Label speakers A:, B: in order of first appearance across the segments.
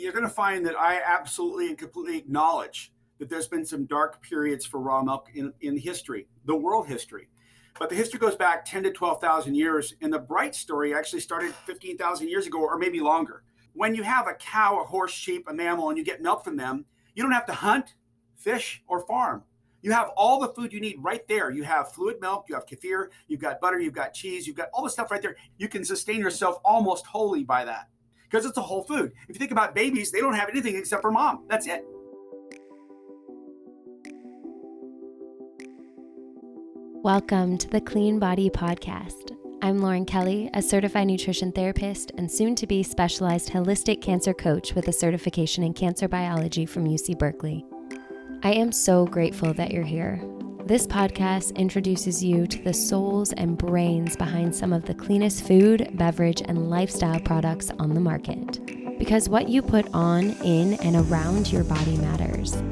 A: you're going to find that I absolutely and completely acknowledge that there's been some dark periods for raw milk in history, the world history. But the history goes back 10 to 12,000 years. And the bright story actually started 15,000 years ago or maybe longer. When you have a cow, a horse, sheep, a mammal, and you get milk from them, you don't have to hunt, fish, or farm. You have all the food you need right there. You have fluid milk, you have kefir, you've got butter, you've got cheese, you've got all the stuff right there. You can sustain yourself almost wholly by that because it's a whole food. If you think about babies, they don't have anything except for mom. That's it.
B: Welcome to the Clean Body Podcast. I'm Lauren Kelly, a certified nutrition therapist and soon-to-be specialized holistic cancer coach with a certification in cancer biology from UC Berkeley. I am so grateful that you're here. This podcast introduces you to the souls and brains behind some of the cleanest food, beverage, and lifestyle products on the market. Because what you put on, in, and around your body matters.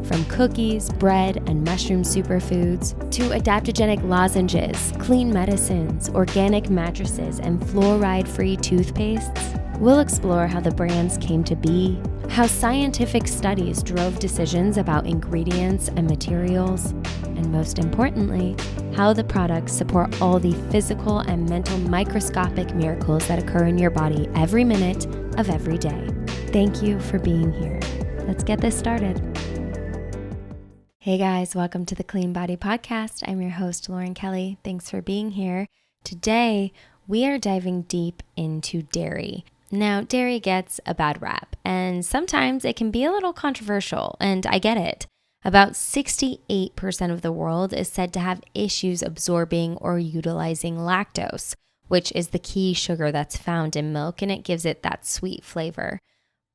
B: From cookies, bread, and mushroom superfoods, to adaptogenic lozenges, clean medicines, organic mattresses, and fluoride-free toothpastes, we'll explore how the brands came to be, how scientific studies drove decisions about ingredients and materials, and most importantly, how the products support all the physical and mental microscopic miracles that occur in your body every minute of every day. Thank you for being here. Let's get this started. Hey guys, welcome to the Clean Body Podcast. I'm your host, Lauren Kelly. Thanks for being here. Today, we are diving deep into dairy. Now, dairy gets a bad rap, and sometimes it can be a little controversial, and I get it. About 68% of the world is said to have issues absorbing or utilizing lactose, which is the key sugar that's found in milk, and it gives it that sweet flavor.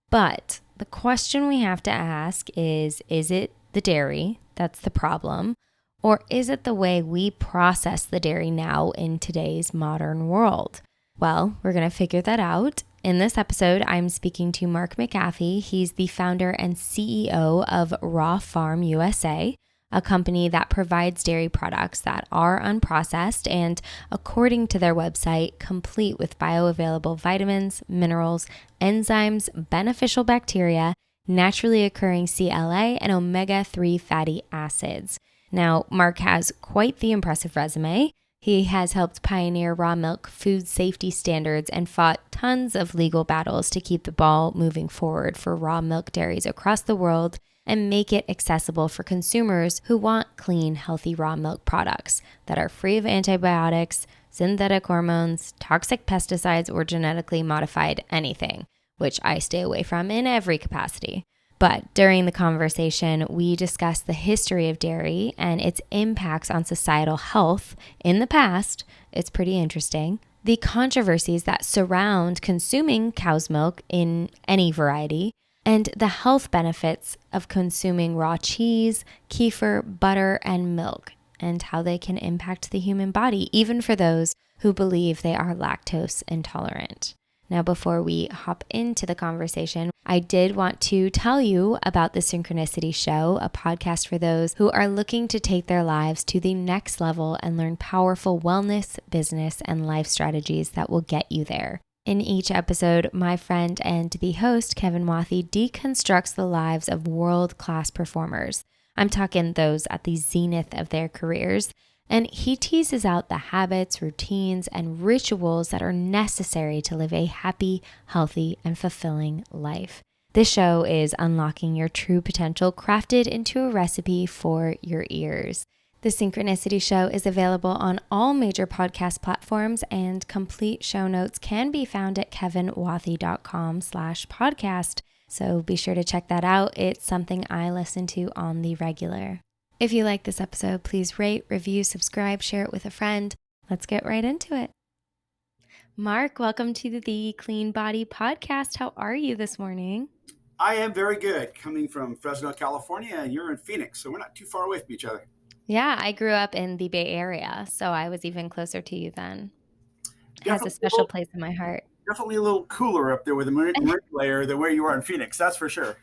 B: But the question we have to ask is it the dairy that's the problem, or is it the way we process the dairy now in today's modern world? Well, we're going to figure that out. In this episode, I'm speaking to Mark McAfee. He's the founder and CEO of Raw Farm USA, a company that provides dairy products that are unprocessed and, according to their website, complete with bioavailable vitamins, minerals, enzymes, beneficial bacteria, naturally occurring CLA, and omega-3 fatty acids. Now, Mark has quite the impressive resume. He has helped pioneer raw milk food safety standards and fought tons of legal battles to keep the ball moving forward for raw milk dairies across the world and make it accessible for consumers who want clean, healthy raw milk products that are free of antibiotics, synthetic hormones, toxic pesticides, or genetically modified anything, which I stay away from in every capacity. But during the conversation, we discussed the history of dairy and its impacts on societal health in the past. It's pretty interesting. The controversies that surround consuming cow's milk in any variety, and the health benefits of consuming raw cheese, kefir, butter, and milk, and how they can impact the human body, even for those who believe they are lactose intolerant. Now, before we hop into the conversation, I did want to tell you about the Synchronicity Show, a podcast for those who are looking to take their lives to the next level and learn powerful wellness, business, and life strategies that will get you there. In each episode, my friend and the host, Kevin Wathy, deconstructs the lives of world-class performers. I'm talking those at the zenith of their careers. And he teases out the habits, routines, and rituals that are necessary to live a happy, healthy, and fulfilling life. This show is unlocking your true potential, crafted into a recipe for your ears. The Synchronicity Show is available on all major podcast platforms, and complete show notes can be found at kevinwathy.com/podcast. So be sure to check that out. It's something I listen to on the regular. If you like this episode, please rate, review, subscribe, share it with a friend. Let's get right into it. Mark, welcome to the Clean Body Podcast. How are you this morning?
A: I am very good. Coming from Fresno, California, and you're in Phoenix, so we're not too far away from each other.
B: Yeah, I grew up in the Bay Area, so I was even closer to you then. It has a special place in my heart.
A: Definitely a little cooler up there with the marine layer than where you are in Phoenix, that's for sure.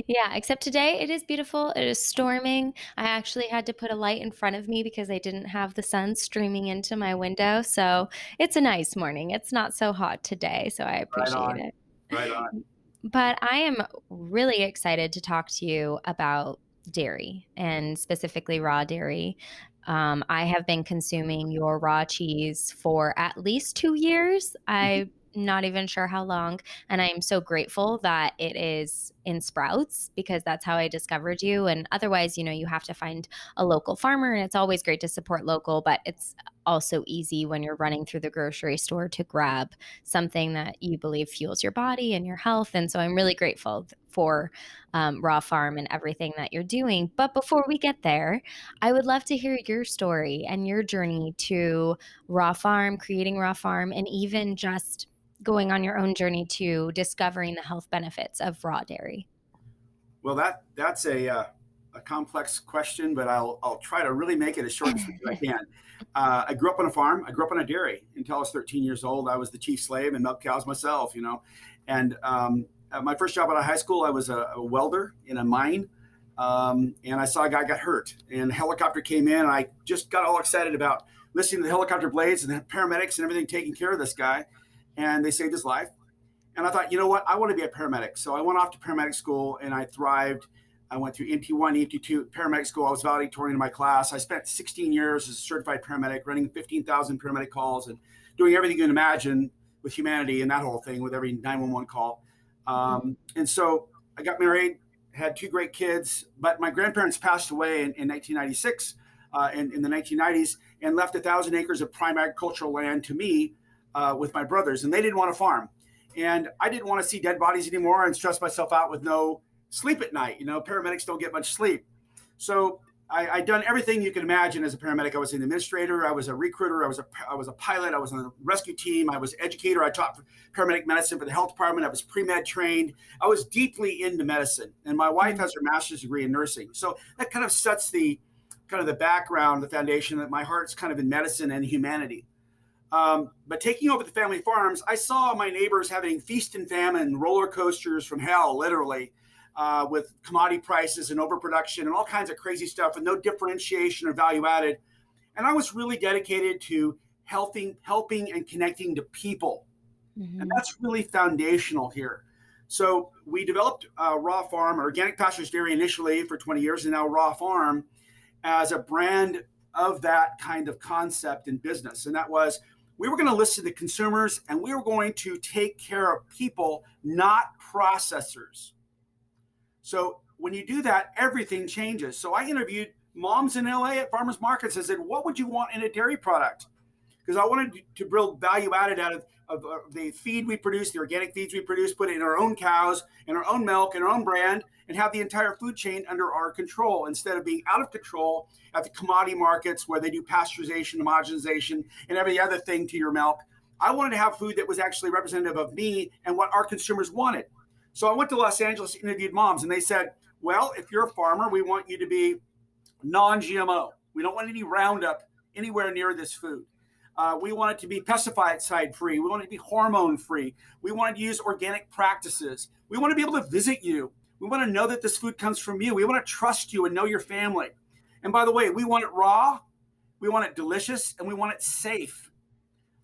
B: Yeah, except today it is beautiful. It is storming. I actually had to put a light in front of me because I didn't have the sun streaming into my window. So it's a nice morning. It's not so hot today, so I appreciate it.
A: Right on.
B: But I am really excited to talk to you about dairy and specifically raw dairy. I have been consuming your raw cheese for at least 2 years. I'm not even sure how long. And I'm so grateful that it is in Sprouts because that's how I discovered you. And otherwise, you have to find a local farmer. And it's always great to support local, but it's also easy when you're running through the grocery store to grab something that you believe fuels your body and your health. And so I'm really grateful for Raw Farm and everything that you're doing. But before we get there, I would love to hear your story and your journey to Raw Farm, creating Raw Farm, and even just going on your own journey to discovering the health benefits of raw dairy.
A: Well, that's a complex question, but I'll try to really make it as short and sweet as I can. I grew up on a farm. I grew up on a dairy until I was 13 years old. I was the chief slave and milked cows myself, And at my first job out of high school, I was a welder in a mine. And I saw a guy got hurt, and a helicopter came in, and I just got all excited about listening to the helicopter blades and the paramedics and everything taking care of this guy. And they saved his life. And I thought, you know what? I want to be a paramedic. So I went off to paramedic school and I thrived. I went through EMT1, EMT2, paramedic school. I was valedictorian in my class. I spent 16 years as a certified paramedic, running 15,000 paramedic calls and doing everything you can imagine with humanity and that whole thing with every 911 call. And so I got married, had 2 great kids, but my grandparents passed away in 1996, in the 1990s, and left 1,000 acres of prime agricultural land to me with my brothers, and they didn't want to farm. And I didn't want to see dead bodies anymore and stress myself out with no sleep at night. Paramedics don't get much sleep. So I'd done everything you can imagine as a paramedic. I was an administrator. I was a recruiter. I was a pilot. I was on the rescue team. I was an educator. I taught paramedic medicine for the health department. I was pre-med trained. I was deeply into medicine. And my wife has her master's degree in nursing. So that kind of sets the background, the foundation that my heart's kind of in medicine and humanity. But taking over the family farms, I saw my neighbors having feast and famine roller coasters from hell, literally, with commodity prices and overproduction and all kinds of crazy stuff and no differentiation or value added. And I was really dedicated to helping and connecting to people. Mm-hmm. And that's really foundational here. So we developed Raw Farm, or Organic Pasteurized Dairy initially for 20 years, and now Raw Farm as a brand of that kind of concept in business. And that was, we were going to listen to consumers and we were going to take care of people, not processors. So when you do that, everything changes. So I interviewed moms in LA at farmers markets. I said, what would you want in a dairy product? Because I wanted to build value added out of the feed we produce, the organic feeds we produce, put it in our own cows, in our own milk, in our own brand, and have the entire food chain under our control instead of being out of control at the commodity markets where they do pasteurization, homogenization, and every other thing to your milk. I wanted to have food that was actually representative of me and what our consumers wanted. So I went to Los Angeles, interviewed moms, and they said, well, if you're a farmer, we want you to be non-GMO. We don't want any Roundup anywhere near this food. We want it to be pesticide free. We want it to be hormone free. We want to use organic practices. We want to be able to visit you. We want to know that this food comes from you. We want to trust you and know your family. And by the way, we want it raw, we want it delicious, and we want it safe.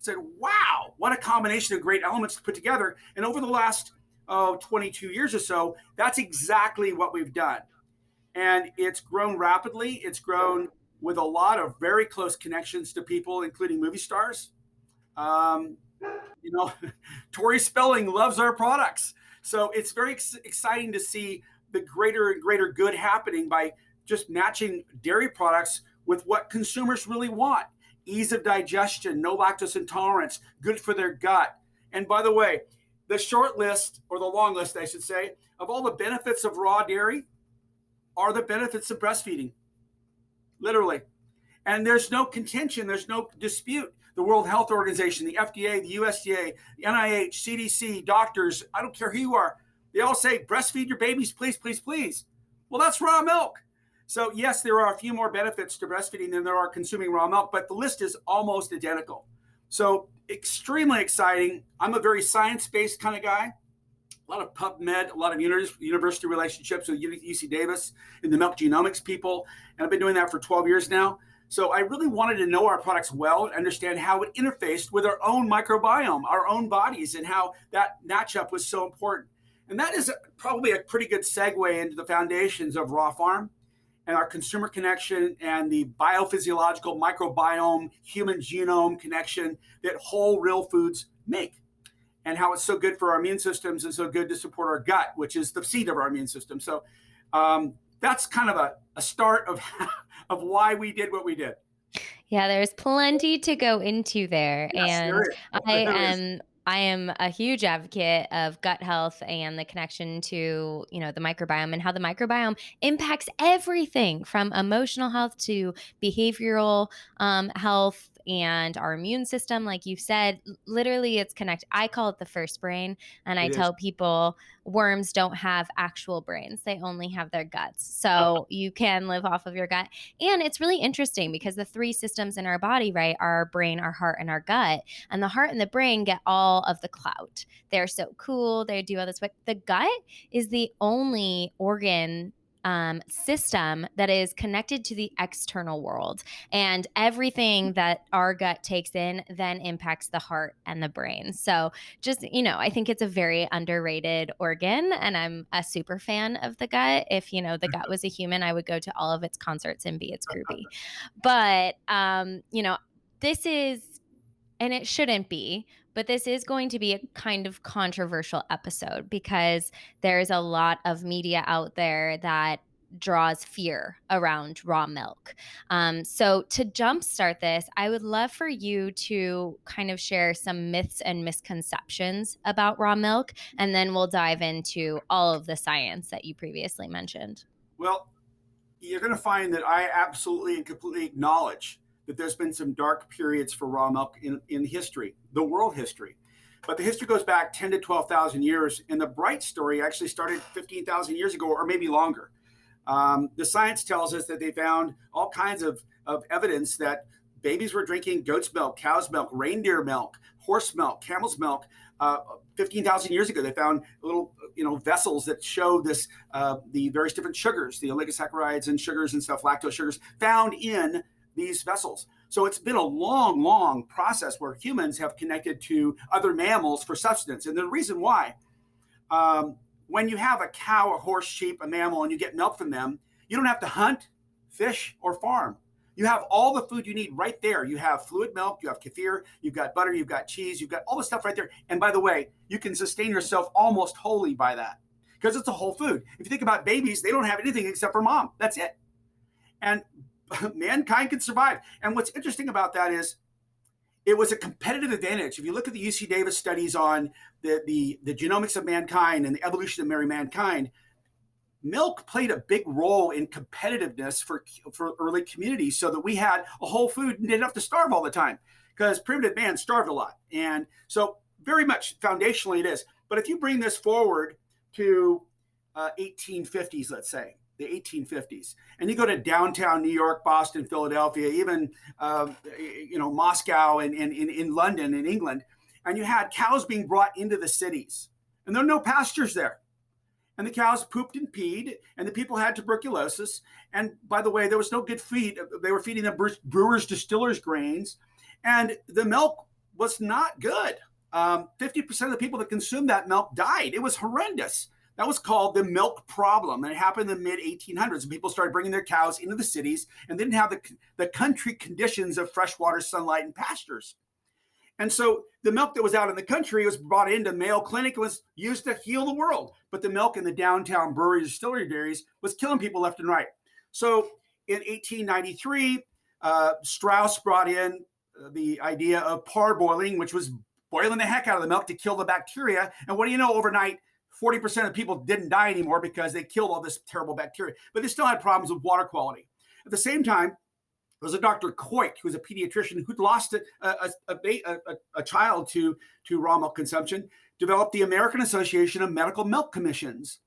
A: I said, wow, what a combination of great elements to put together. And over the last 22 years or so, that's exactly what we've done. And it's grown rapidly. It's grown with a lot of very close connections to people, including movie stars. Tori Spelling loves our products. So it's very exciting to see the greater and greater good happening by just matching dairy products with what consumers really want. Ease of digestion, no lactose intolerance, good for their gut. And by the way, the short list, or the long list, I should say, of all the benefits of raw dairy are the benefits of breastfeeding. Literally. And there's no contention, there's no dispute. The World Health Organization, the FDA, the USDA, the NIH, CDC, doctors, I don't care who you are, they all say, breastfeed your babies, please, please, please. Well, that's raw milk. So yes, there are a few more benefits to breastfeeding than there are consuming raw milk, but the list is almost identical. So extremely exciting. I'm a very science-based kind of guy. A lot of PubMed, a lot of university relationships with UC Davis and the milk genomics people. And I've been doing that for 12 years now. So I really wanted to know our products well and understand how it interfaced with our own microbiome, our own bodies, and how that matchup was so important. And that is probably a pretty good segue into the foundations of raw farm and our consumer connection and the biophysiological microbiome, human genome connection that whole real foods make, and how it's so good for our immune systems and so good to support our gut, which is the seat of our immune system. So that's kind of a start of, of why we did what we did.
B: Yeah, there's plenty to go into there.
A: Yes,
B: And
A: there is.
B: I
A: There is.
B: am I am a huge advocate of gut health and the connection to, the microbiome and how the microbiome impacts everything from emotional health to behavioral health and our immune system. Like you said, literally it's connected. I call it the first brain. And I
A: It is.
B: tell people worms don't have actual brains. They only have their guts. So you can live off of your gut. And it's really interesting because the three systems in our body, right, are our brain, our heart, and our gut. And the heart and the brain get all of the clout. They're so cool. They do all this. But the gut is the only organ system that is connected to the external world. And everything that our gut takes in then impacts the heart and the brain. So just, I think it's a very underrated organ. And I'm a super fan of the gut. If, the gut was a human, I would go to all of its concerts and be its groupie. But, this is, and it shouldn't be, but this is going to be a kind of controversial episode because there's a lot of media out there that draws fear around raw milk. So to jumpstart this, I would love for you to kind of share some myths and misconceptions about raw milk, and then we'll dive into all of the science that you previously mentioned.
A: Well, you're going to find that I absolutely and completely acknowledge that there's been some dark periods for raw milk in history, the world history. But the history goes back 10 to 12,000 years, and the bright story actually started 15,000 years ago or maybe longer. The science tells us that they found all kinds of evidence that babies were drinking goat's milk, cow's milk, reindeer milk, horse milk, camel's milk. 15,000 years ago, they found little, vessels that show this, the various different sugars, the oligosaccharides and sugars and stuff, lactose sugars, found in these vessels. So it's been a long, long process where humans have connected to other mammals for substance. And the reason why, when you have a cow, a horse, sheep, a mammal, and you get milk from them, you don't have to hunt, fish, or farm. You have all the food you need right there. You have fluid milk, you have kefir, you've got butter, you've got cheese, you've got all the stuff right there. And by the way, you can sustain yourself almost wholly by that because it's a whole food. If you think about babies, they don't have anything except for mom. That's it. And mankind can survive. And what's interesting about that is it was a competitive advantage. If you look at the UC Davis studies on the genomics of mankind and the evolution of mankind, milk played a big role in competitiveness for early communities so that we had a whole food and didn't have to starve all the time because primitive man starved a lot. And so very much foundationally it is. But if you bring this forward to 1850s, let's say, the 1850s, and you go to downtown New York, Boston, Philadelphia, even Moscow and in London, in England, and you had cows being brought into the cities, and there are no pastures there. And the cows pooped and peed, and the people had tuberculosis. And by the way, there was no good feed. They were feeding them brewers, distillers grains, and the milk was not good. 50% of the people that consumed that milk died. It was horrendous. That was called the milk problem, and it happened in the mid-1800s. And people started bringing their cows into the cities and didn't have the country conditions of freshwater, sunlight, and pastures. And so the milk that was out in the country was brought into Mayo Clinic and was used to heal the world. But the milk in the downtown brewery distillery dairies was killing people left and right. So in 1893, Strauss brought in the idea of parboiling, which was boiling the heck out of the milk to kill the bacteria. And what do you know, overnight, 40% of people didn't die anymore because they killed all this terrible bacteria. But they still had problems with water quality. At the same time, there was a Dr. Coit, who was a pediatrician who'd lost a child to raw milk consumption, developed the American Association of Medical Milk Commissions.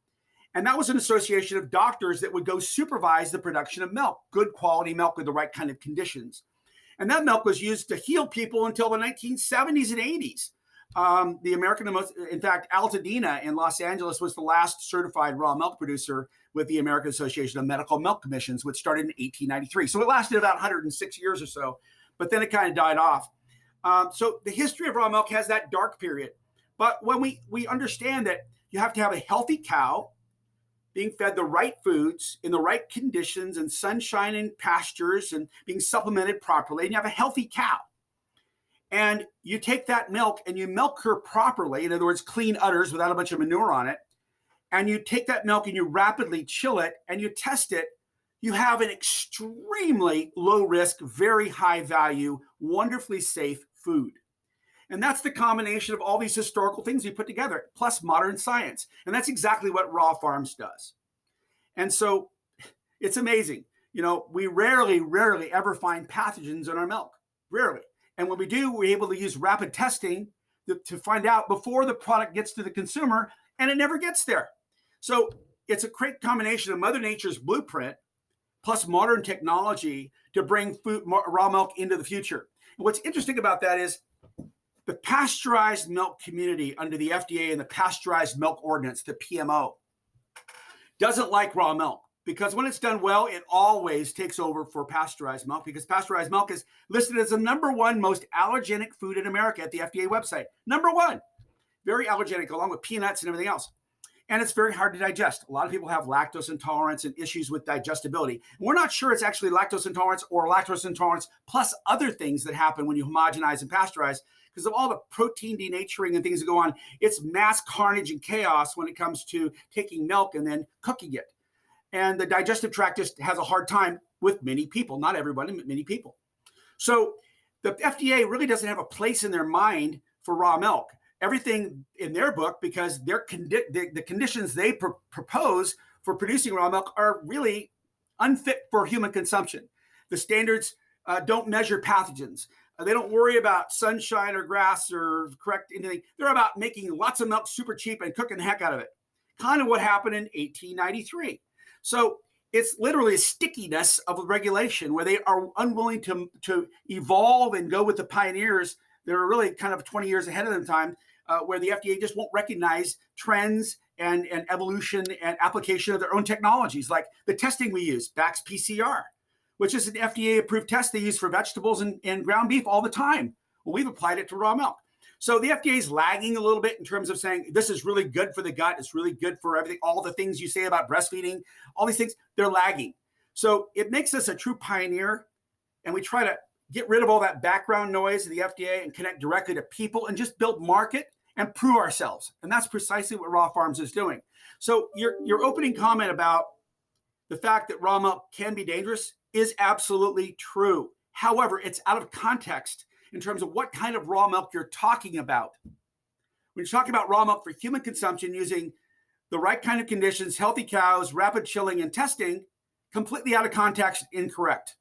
A: And that was an association of doctors that would go supervise the production of milk, good quality milk with the right kind of conditions. And that milk was used to heal people until the 1970s and 80s. The American, in fact, Altadena in Los Angeles was the last certified raw milk producer with the American Association of Medical Milk Commissions, which started in 1893. So it lasted about 106 years or so, but then it kind of died off. So the history of raw milk has that dark period. But when we understand that you have to have a healthy cow being fed the right foods in the right conditions and sunshine and pastures and being supplemented properly. And you have a healthy cow. And you take that milk and you milk her properly. In other words, clean udders without a bunch of manure on it. And you take that milk and you rapidly chill it and you test it. You have an extremely low risk, very high value, wonderfully safe food. And that's the combination of all these historical things we put together, plus modern science. And that's exactly what Raw Farms does. And so it's amazing. We rarely ever find pathogens in our milk. Rarely. And when we do, we're able to use rapid testing to find out before the product gets to the consumer, and it never gets there. So it's a great combination of Mother Nature's blueprint plus modern technology to bring raw milk into the future. And what's interesting about that is the pasteurized milk community under the FDA and the Pasteurized Milk Ordinance, the PMO, doesn't like raw milk because when it's done well, it always takes over for pasteurized milk because pasteurized milk is listed as the #1 most allergenic food in America at the FDA website. #1. Very allergenic, along with peanuts and everything else. And it's very hard to digest. A lot of people have lactose intolerance and issues with digestibility. And we're not sure it's actually lactose intolerance or lactose intolerance plus other things that happen when you homogenize and pasteurize because of all the protein denaturing and things that go on. It's mass carnage and chaos when it comes to taking milk and then cooking it. And the digestive tract just has a hard time with many people, not everybody, but many people. So the FDA really doesn't have a place in their mind for raw milk. Everything in their book, because the conditions they propose for producing raw milk are really unfit for human consumption. The standards don't measure pathogens. They don't worry about sunshine or grass or correct anything. They're about making lots of milk super cheap and cooking the heck out of it. Kind of what happened in 1893. So it's literally a stickiness of a regulation where they are unwilling to evolve and go with the pioneers. They're really kind of 20 years ahead of their time, where the FDA just won't recognize trends and evolution and application of their own technologies, like the testing we use, Bax PCR, which is an FDA-approved test they use for vegetables and ground beef all the time. Well, we've applied it to raw milk. So the FDA is lagging a little bit in terms of saying this is really good for the gut. It's really good for everything. All the things you say about breastfeeding, all these things, they're lagging. So it makes us a true pioneer, and we try to get rid of all that background noise of the FDA and connect directly to people and just build market and prove ourselves. And that's precisely what Raw Farms is doing. So your opening comment about the fact that raw milk can be dangerous is absolutely true. However, it's out of context in terms of what kind of raw milk you're talking about. When you're talking about raw milk for human consumption using the right kind of conditions, healthy cows, rapid chilling and testing, completely out of context, incorrect.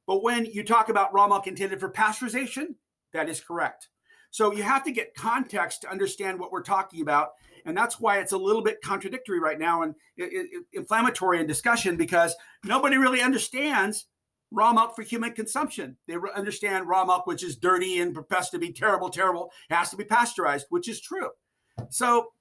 A: But when you talk about raw milk intended for pasteurization, that is correct. So you have to get context to understand what we're talking about. And that's why it's a little bit contradictory right now and inflammatory in discussion because nobody really understands raw milk for human consumption. They understand raw milk, which is dirty and professed to be terrible, it has to be pasteurized, which is true. So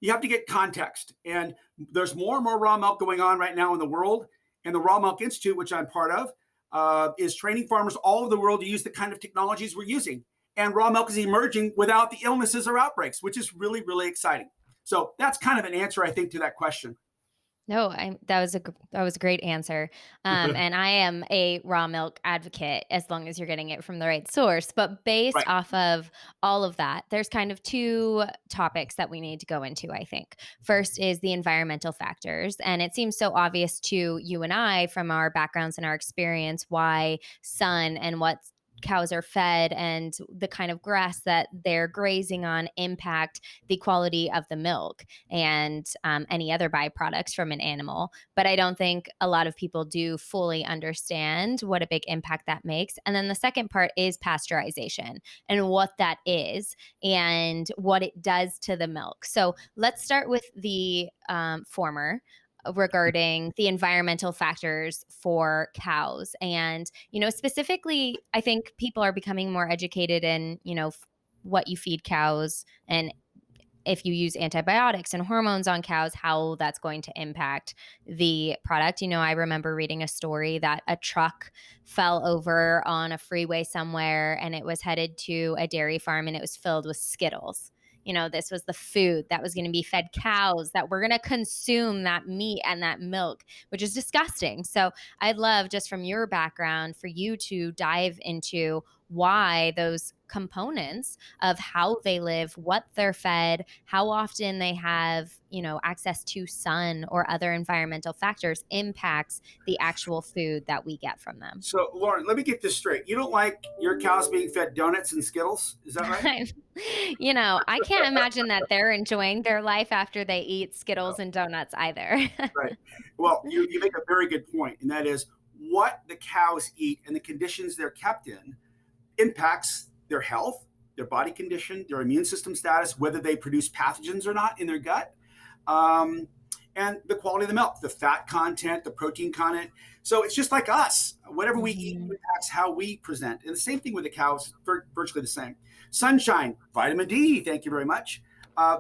A: you have to get context. And there's more and more raw milk going on right now in the world. And the Raw Milk Institute, which I'm part of, is training farmers all over the world to use the kind of technologies we're using. And raw milk is emerging without the illnesses or outbreaks, which is really, really exciting. So that's kind of an answer, I think, to that question.
B: No, that was a great answer. And I am a raw milk advocate as long as you're getting it from the right source. But based
A: Right.
B: off of all of that, there's kind of two topics that we need to go into, I think. First is the environmental factors. And it seems so obvious to you and I from our backgrounds and our experience why sun and what cows are fed and the kind of grass that they're grazing on impact the quality of the milk and any other byproducts from an animal. But I don't think a lot of people do fully understand what a big impact that makes. And then the second part is pasteurization and what that is and what it does to the milk. So let's start with the former regarding the environmental factors for cows. And, specifically, I think people are becoming more educated in, what you feed cows and if you use antibiotics and hormones on cows, how that's going to impact the product. I remember reading a story that a truck fell over on a freeway somewhere and it was headed to a dairy farm and it was filled with Skittles. this was the food that was going to be fed cows, that we're going to consume that meat and that milk, which is disgusting. So I'd love, just from your background, for you to dive into why those components of how they live, what they're fed, how often they have, access to sun or other environmental factors impacts the actual food that we get from them.
A: So, Lauren, let me get this straight. You don't like your cows being fed donuts and Skittles? Is that right?
B: I can't imagine that they're enjoying their life after they eat Skittles and donuts either.
A: Right. Well, you make a very good point, and that is what the cows eat and the conditions they're kept in impacts their health, their body condition, their immune system status, whether they produce pathogens or not in their gut, and the quality of the milk, the fat content, the protein content. So it's just like us. Whatever we eat impacts how we present. And the same thing with the cows, virtually the same. Sunshine, vitamin D, thank you very much.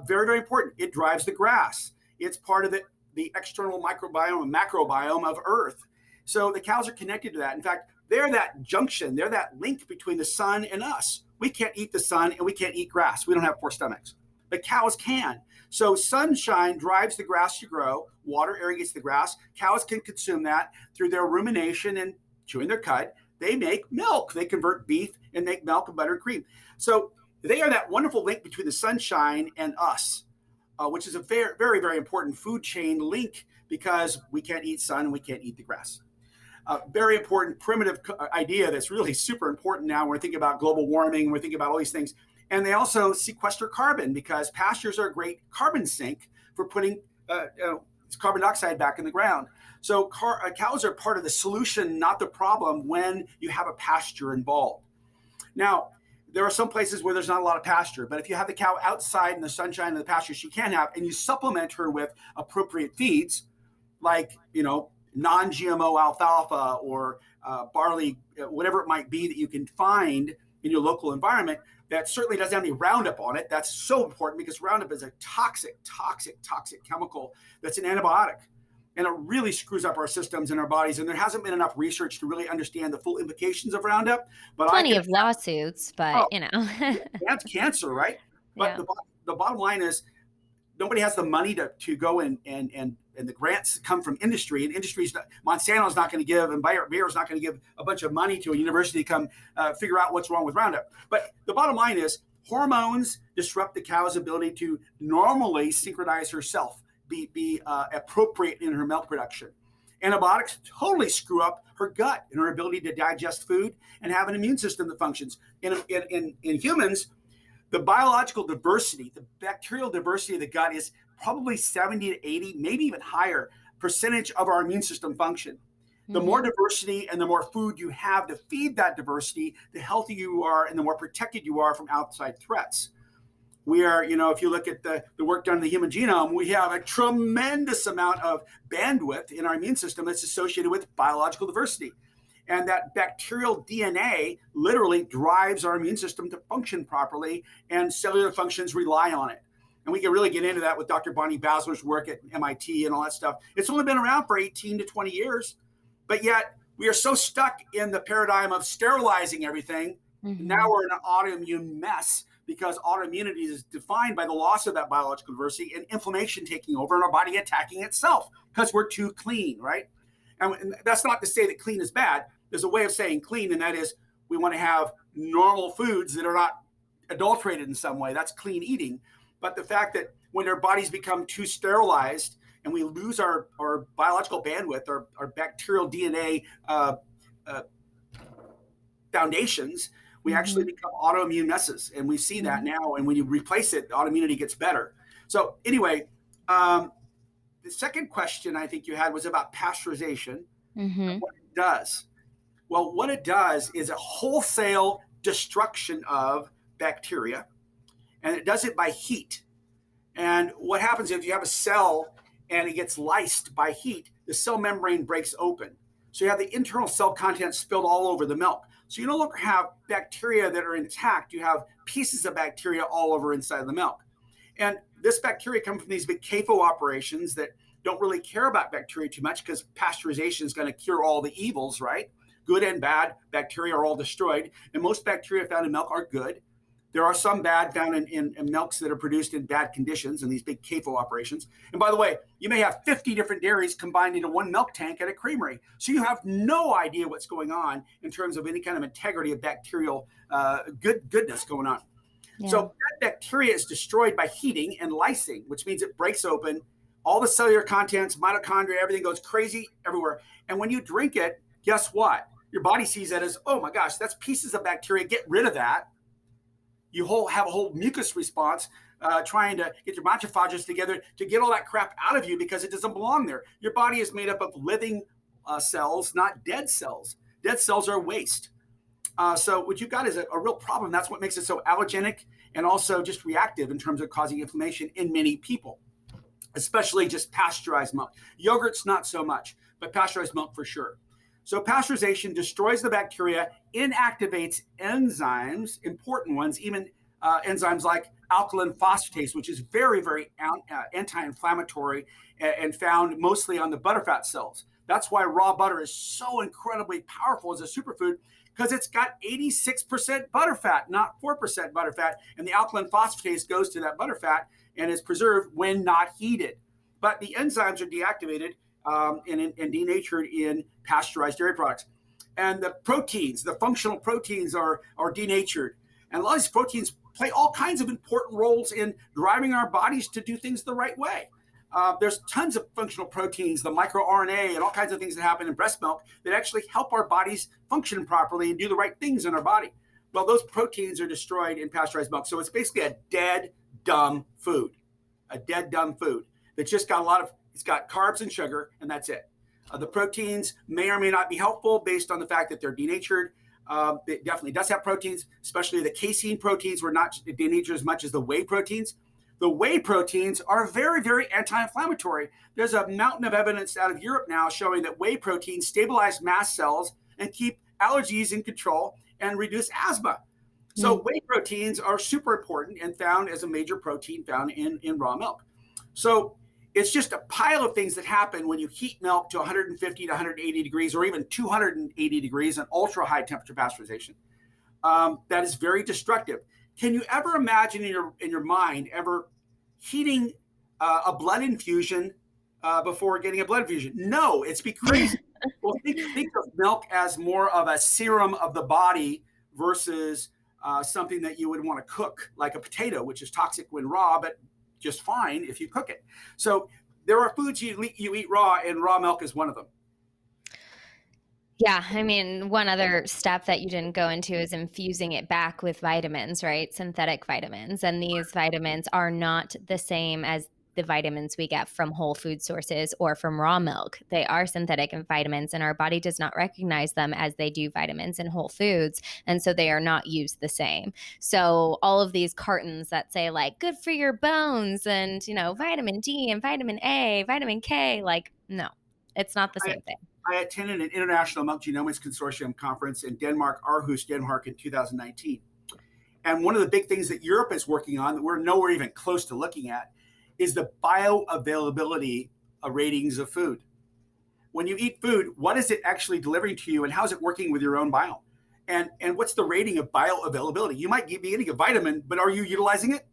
A: Very, very important. It drives the grass. It's part of the external microbiome and macrobiome of Earth. So the cows are connected to that. In fact, they're that junction. They're that link between the sun and us. We can't eat the sun and we can't eat grass. We don't have 4 stomachs. But cows can. So sunshine drives the grass to grow. Water irrigates the grass. Cows can consume that through their rumination and chewing their cud. They make milk. They convert beef and make milk and butter and cream. So they are that wonderful link between the sunshine and us, which is a very, very, very important food chain link, because we can't eat sun and we can't eat the grass. Very important primitive idea that's really super important now when we're thinking about global warming, we're thinking about all these things. And they also sequester carbon, because pastures are a great carbon sink for putting carbon dioxide back in the ground. So cows are part of the solution, not the problem, when you have a pasture involved. Now, there are some places where there's not a lot of pasture, but if you have the cow outside in the sunshine and the pasture she can have, and you supplement her with appropriate feeds, like, non-GMO alfalfa or barley, whatever it might be that you can find in your local environment, that certainly doesn't have any Roundup on it. That's so important, because Roundup is a toxic chemical that's an antibiotic. And it really screws up our systems and our bodies. And there hasn't been enough research to really understand the full implications of Roundup. But
B: plenty of lawsuits, but
A: that's cancer, right? But
B: yeah.
A: the bottom line is, nobody has the money to go and the grants come from industry, and Monsanto's not going to give, and Bayer's not going to give a bunch of money to a university to come figure out what's wrong with Roundup. But the bottom line is, hormones disrupt the cow's ability to normally synchronize herself, be appropriate in her milk production. Antibiotics totally screw up her gut and her ability to digest food and have an immune system that functions. In humans, the biological diversity, the bacterial diversity of the gut is probably 70 to 80, maybe even higher percentage of our immune system function. The more diversity and the more food you have to feed that diversity, the healthier you are and the more protected you are from outside threats. We are, if you look at the work done in the human genome, we have a tremendous amount of bandwidth in our immune system that's associated with biological diversity. And that bacterial DNA literally drives our immune system to function properly, and cellular functions rely on it. And we can really get into that with Dr. Bonnie Basler's work at MIT and all that stuff. It's only been around for 18 to 20 years, but yet we are so stuck in the paradigm of sterilizing everything. Now we're in an autoimmune mess, because autoimmunity is defined by the loss of that biological diversity and inflammation taking over and our body attacking itself because we're too clean, right? And that's not to say that clean is bad. There's a way of saying clean, and that is we want to have normal foods that are not adulterated in some way. That's clean eating. But the fact that when our bodies become too sterilized and we lose our biological bandwidth, our bacterial DNA foundations, we actually become autoimmune messes. And we see that now. And when you replace it, autoimmunity gets better. So anyway, the second question I think you had was about pasteurization and what it does. Well, what it does is a wholesale destruction of bacteria, and it does it by heat. And what happens if you have a cell and it gets lysed by heat, the cell membrane breaks open. So you have the internal cell content spilled all over the milk. So you no longer have bacteria that are intact. You have pieces of bacteria all over inside of the milk. And this bacteria comes from these big CAFO operations that don't really care about bacteria too much, because pasteurization is going to cure all the evils, right? Good and bad bacteria are all destroyed. And most bacteria found in milk are good. There are some bad found in milks that are produced in bad conditions in these big CAFO operations. And by the way, you may have 50 different dairies combined into one milk tank at a creamery. So you have no idea what's going on in terms of any kind of integrity of bacterial goodness going on. Yeah. So that bacteria is destroyed by heating and lysing, which means it breaks open. All the cellular contents, mitochondria, everything goes crazy everywhere. And when you drink it, guess what? Your body sees that as, oh my gosh, that's pieces of bacteria. Get rid of that. You have a whole mucus response trying to get your macrophages together to get all that crap out of you because it doesn't belong there. Your body is made up of living cells, not dead cells. Dead cells are waste. So what you've got is a real problem. That's what makes it so allergenic and also just reactive in terms of causing inflammation in many people, especially just pasteurized milk. Yogurt's not so much, but pasteurized milk for sure. So pasteurization destroys the bacteria, inactivates enzymes, important ones, even enzymes like alkaline phosphatase, which is very, very anti-inflammatory and found mostly on the butterfat cells. That's why raw butter is so incredibly powerful as a superfood, because it's got 86% butterfat, not 4% butterfat. And the alkaline phosphatase goes to that butterfat and is preserved when not heated. But the enzymes are deactivated and denatured in pasteurized dairy products. And the proteins, the functional proteins are denatured. And a lot of these proteins play all kinds of important roles in driving our bodies to do things the right way. There's tons of functional proteins, the microRNA and all kinds of things that happen in breast milk that actually help our bodies function properly and do the right things in our body. Well, those proteins are destroyed in pasteurized milk. So it's basically a dead, dumb food, that's just got it's got carbs and sugar, and that's it. The proteins may or may not be helpful based on the fact that they're denatured. It definitely does have proteins, especially the casein proteins were not denatured as much as the whey proteins. The whey proteins are very, very anti-inflammatory. There's a mountain of evidence out of Europe now showing that whey proteins stabilize mast cells and keep allergies in control and reduce asthma. So whey proteins are super important and found as a major protein found in raw milk. So it's just a pile of things that happen when you heat milk to 150 to 180 degrees or even 280 degrees in ultra high temperature pasteurization. That is very destructive. Can you ever imagine in your mind ever heating a blood infusion before getting a blood infusion? No, it's be crazy. Well, think of milk as more of a serum of the body versus something that you would want to cook, like a potato, which is toxic when raw, but just fine if you cook it. So there are foods you eat raw, and raw milk is one of them.
B: Yeah, I mean, one other step that you didn't go into is infusing it back with vitamins, right? Synthetic vitamins. And these vitamins are not the same as the vitamins we get from whole food sources or from raw milk. They are synthetic vitamins, and our body does not recognize them as they do vitamins in whole foods. And so they are not used the same. So all of these cartons that say like good for your bones and, vitamin D and vitamin A, vitamin K, like, no, it's not the same thing.
A: I attended an International Milk Genomics Consortium conference in Denmark, Aarhus, Denmark in 2019. And one of the big things that Europe is working on that we're nowhere even close to looking at is the bioavailability ratings of food. When you eat food, what is it actually delivering to you and how is it working with your own bio? And what's the rating of bioavailability? You might be getting a vitamin, but are you utilizing it?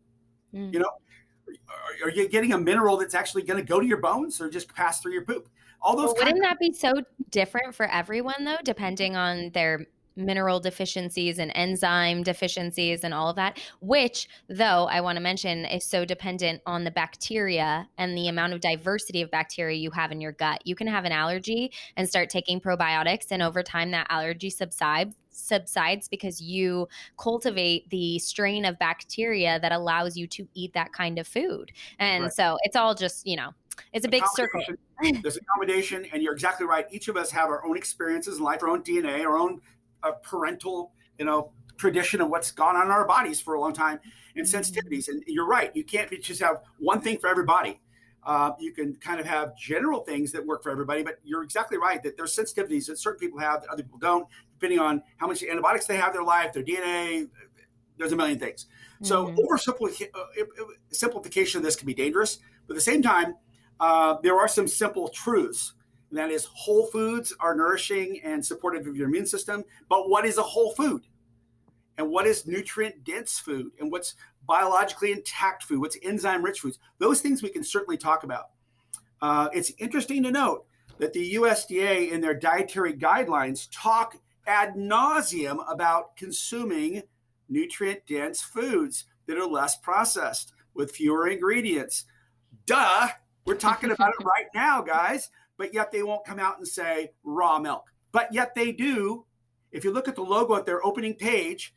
A: Are you getting a mineral that's actually going to go to your bones or just pass through your poop? All those.
B: Wouldn't that be so different for everyone, though, depending on their mineral deficiencies and enzyme deficiencies and all of that, which, though, I want to mention is so dependent on the bacteria and the amount of diversity of bacteria you have in your gut. You can have an allergy and start taking probiotics, and over time that allergy subsides because you cultivate the strain of bacteria that allows you to eat that kind of food. And so it's all just, it's a big circle.
A: There's accommodation, and you're exactly right. Each of us have our own experiences in life, our own DNA, our own parental, tradition of what's gone on in our bodies for a long time, and sensitivities. And you're right. You can't just have one thing for everybody. You can kind of have general things that work for everybody, but you're exactly right that there's sensitivities that certain people have that other people don't, depending on how much antibiotics they have in their life, their DNA. There's a million things. So simplification of this can be dangerous, but at the same time, there are some simple truths. And that is, whole foods are nourishing and supportive of your immune system. But what is a whole food? and what is nutrient dense food, and what's biologically intact food, what's enzyme rich foods. Those things we can certainly talk about. It's interesting to note that the USDA in their dietary guidelines talk ad nauseum about consuming nutrient dense foods that are less processed with fewer ingredients. Duh, we're talking about it right now, guys, but yet they won't come out and say raw milk. But yet they do. If you look at the logo at their opening page,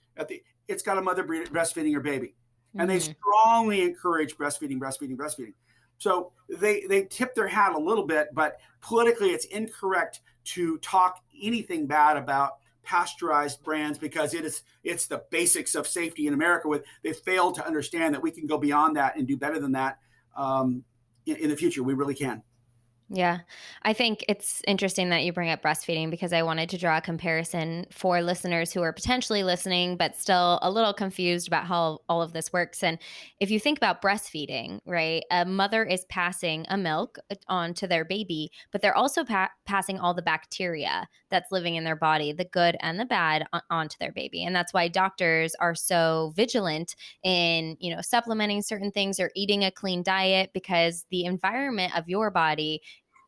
A: it's got a mother breastfeeding her baby. And they strongly encourage breastfeeding. So they tip their hat a little bit, but politically it's incorrect to talk anything bad about pasteurized brands because it's the basics of safety in America. They failed to understand that we can go beyond that and do better than that in the future. We really can.
B: Yeah. I think it's interesting that you bring up breastfeeding because I wanted to draw a comparison for listeners who are potentially listening, but still a little confused about how all of this works. And if you think about breastfeeding, right, a mother is passing a milk on to their baby, but they're also passing all the bacteria that's living in their body, the good and the bad, onto their baby. And that's why doctors are so vigilant in, supplementing certain things or eating a clean diet, because the environment of your body